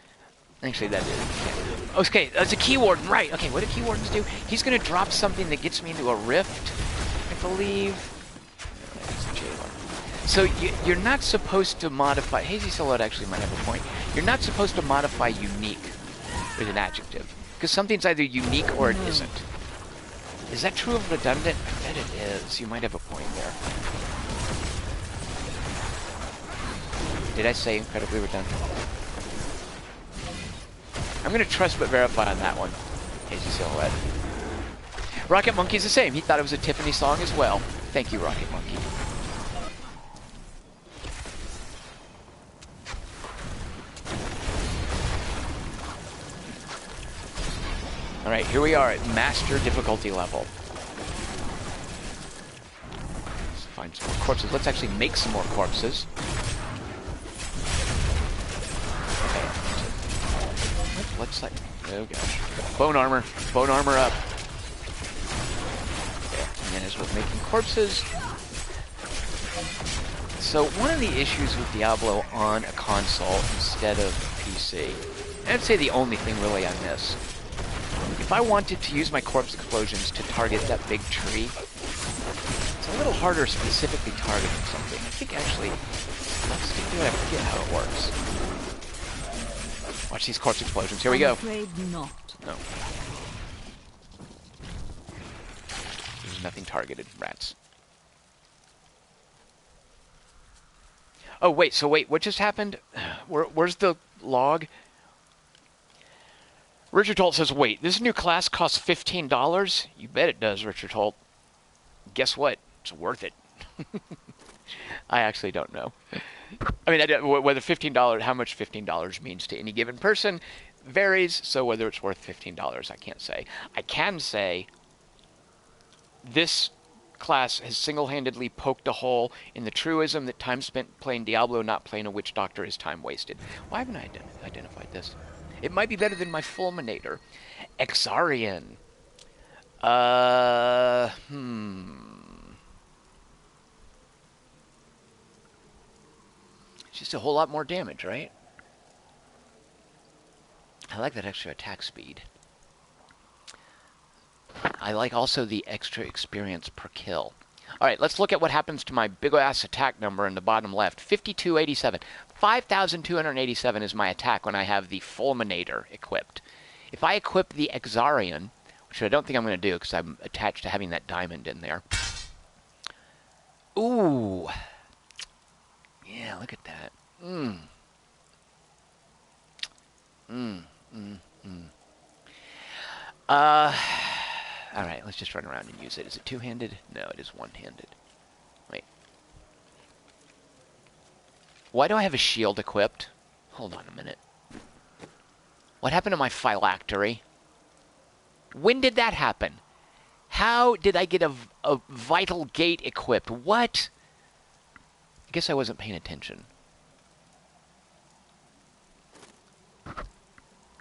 Speaker 1: Actually, that is... Yeah. Okay, that's a keyword, right. Okay, what do keywordens do? He's going to drop something that gets me into a rift, I believe. So you're not supposed to modify... Hazy Silhouette actually might have a point. You're not supposed to modify unique with an adjective. Because something's either unique or it isn't. Is that true of redundant? I bet it is. You might have a point there. Did I say incredibly redundant? I'm going to trust but verify on that one. Hazy Silhouette. Rocket Monkey's the same. He thought it was a Tiffany song as well. Thank you, Rocket Monkey. Alright, here we are at Master difficulty level. Let's find some more corpses. Let's actually make some more corpses. Okay. Let's like... Oh gosh. Bone armor. Bone armor up. Okay. And then as we're making corpses... So one of the issues with Diablo on a console instead of PC, and I'd say the only thing really I miss, if I wanted to use my corpse explosions to target that big tree, it's a little harder specifically targeting something. I think actually, let's do it. I forget how it works. Watch these corpse explosions. Here we go.
Speaker 2: I'm afraid not.
Speaker 1: No. There's nothing targeted. Rats. Oh, wait. So wait, what just happened? Where's the log? Richard Holt says, wait, this new class costs $15? You bet it does, Richard Holt. Guess what? It's worth it. I actually don't know. I mean, whether $15, how much $15 means to any given person varies, so whether it's worth $15, I can't say. I can say this class has single-handedly poked a hole in the truism that time spent playing Diablo, not playing a witch doctor, is time wasted. Why haven't I identified this? It might be better than my Fulminator. Exarian. It's just a whole lot more damage, right? I like that extra attack speed. I like also the extra experience per kill. Alright, let's look at what happens to my big-ass attack number in the bottom left. 5287. 5,287 is my attack when I have the Fulminator equipped. If I equip the Exarian, which I don't think I'm going to do because I'm attached to having that diamond in there. Ooh. Yeah, look at that. Alright, let's just run around and use it. Is it two-handed? No, it is one-handed. Wait. Why do I have a shield equipped? Hold on a minute. What happened to my phylactery? When did that happen? How did I get a vital gate equipped? What? I guess I wasn't paying attention.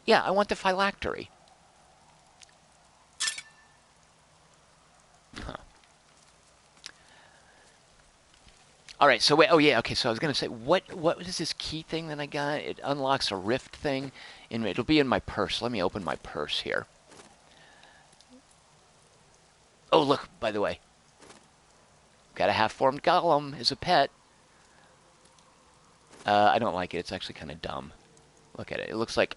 Speaker 1: Yeah, I want the phylactery. Huh. Alright, so wait, oh yeah, okay, so I was going to say, what is this key thing that I got? It unlocks a rift thing, and it'll be in my purse. Let me open my purse here. Oh, look, by the way. Got a half-formed golem as a pet. I don't like it. It's actually kind of dumb. Look at it. It looks like...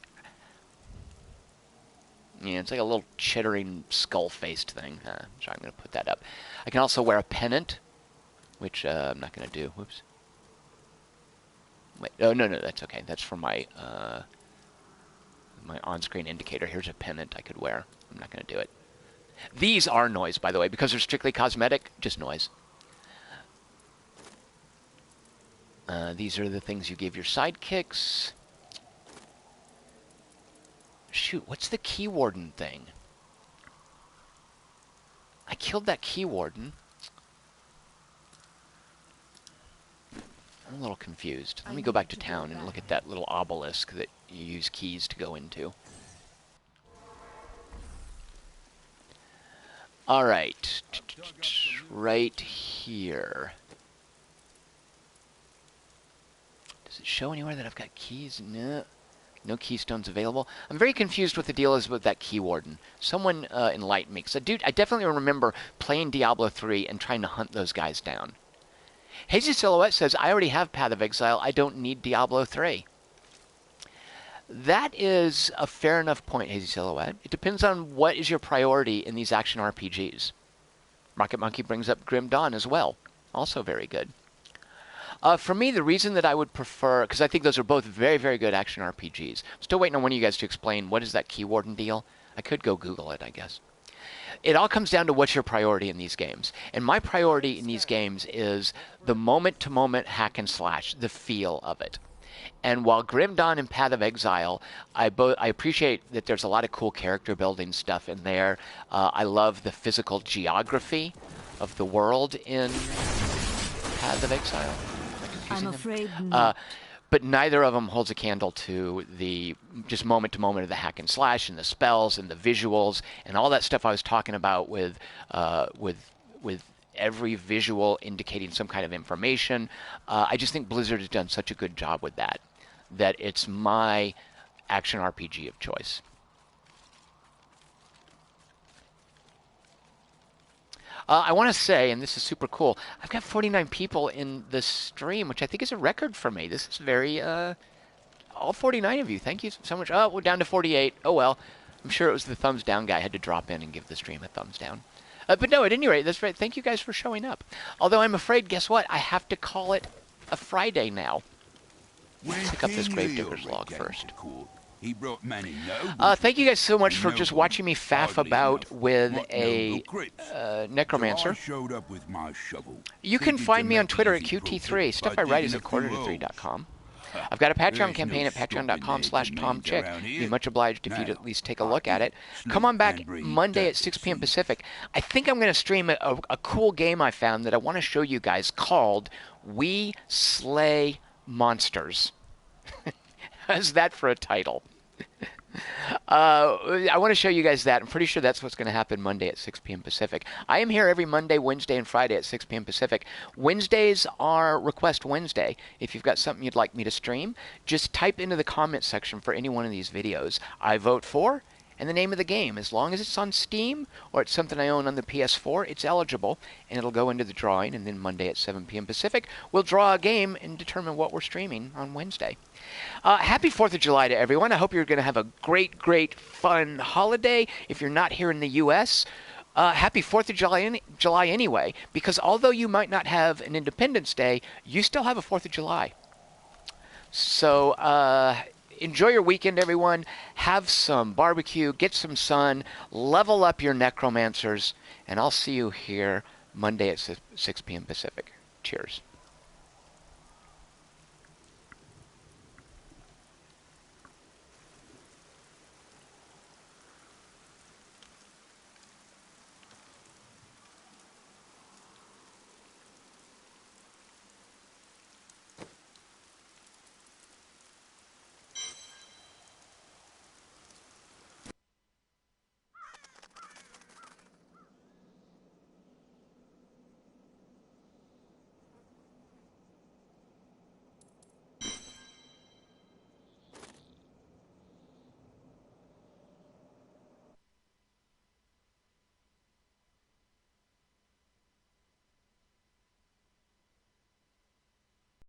Speaker 1: Yeah, it's like a little chittering skull-faced thing. So I'm going to put that up. I can also wear a pennant, which I'm not going to do. Whoops. Wait. Oh, no, that's okay. That's for my my on-screen indicator. Here's a pennant I could wear. I'm not going to do it. These are noise, by the way, because they're strictly cosmetic. Just noise. These are the things you give your sidekicks. Shoot, what's the key warden thing? I killed that key warden. I'm a little confused. Let me go back to town and look at that little obelisk that you use keys to go into. Alright. Right here. Does it show anywhere that I've got keys? No. No keystones available. I'm very confused what the deal is with that key warden. Someone enlighten me. Because I definitely remember playing Diablo 3 and trying to hunt those guys down. Hazy Silhouette says, I already have Path of Exile. I don't need Diablo 3. That is a fair enough point, Hazy Silhouette. It depends on what is your priority in these action RPGs. Rocket Monkey brings up Grim Dawn as well. Also very good. For me, the reason that I would prefer... Because I think those are both very, very good action RPGs. I'm still waiting on one of you guys to explain what is that key warden deal. I could go Google it, I guess. It all comes down to what's your priority in these games. And my priority in these games is the moment-to-moment hack and slash, the feel of it. And while Grim Dawn and Path of Exile, I appreciate that there's a lot of cool character building stuff in there. I love the physical geography of the world in Path of Exile.
Speaker 2: I'm afraid not.
Speaker 1: But neither of them holds a candle to the just moment-to-moment of the hack and slash and the spells and the visuals and all that stuff I was talking about with every visual indicating some kind of information. I just think Blizzard has done such a good job with that it's my action RPG of choice. I want to say, and this is super cool, I've got 49 people in the stream, which I think is a record for me. This is very, all 49 of you, thank you so much. Oh, we're down to 48. Oh, well. I'm sure it was the thumbs down guy had to drop in and give the stream a thumbs down. But no, at any rate, that's right. Thank you guys for showing up. Although I'm afraid, guess what? I have to call it a Friday now. Let's pick up this Gravedigger's log first.
Speaker 5: He brought many nobles.
Speaker 1: Thank you guys so much for just watching me faff about with a Necromancer. You can find me on Twitter at QT3. Stuff I write is at quarter3.com. I've got a Patreon
Speaker 5: There's
Speaker 1: campaign
Speaker 5: no
Speaker 1: at patreon.com/TomChick.
Speaker 5: around here.
Speaker 1: Be much obliged if you'd
Speaker 5: Now,
Speaker 1: at least take a look at it. Come on back Monday at 6 p.m. Pacific. I think I'm going to stream a cool game I found that I want to show you guys called We Slay Monsters. How's that for a title? I want to show you guys that. I'm pretty sure that's what's going to happen Monday at 6 p.m. Pacific. I am here every Monday, Wednesday, and Friday at 6 p.m. Pacific. Wednesdays are Request Wednesday. If you've got something you'd like me to stream, just type into the comment section for any one of these videos. I vote for, and the name of the game. As long as it's on Steam or it's something I own on the PS4, it's eligible, and it'll go into the drawing, and then Monday at 7 p.m. Pacific, we'll draw a game and determine what we're streaming on Wednesday. Happy 4th of July to everyone. I hope you're going to have a great, great, fun holiday. If you're not here in the U.S., happy 4th of July anyway, because although you might not have an Independence Day, you still have a 4th of July. So, enjoy your weekend, everyone. Have some barbecue, get some sun, level up your Necromancers, and I'll see you here Monday at 6 p.m. Pacific. Cheers.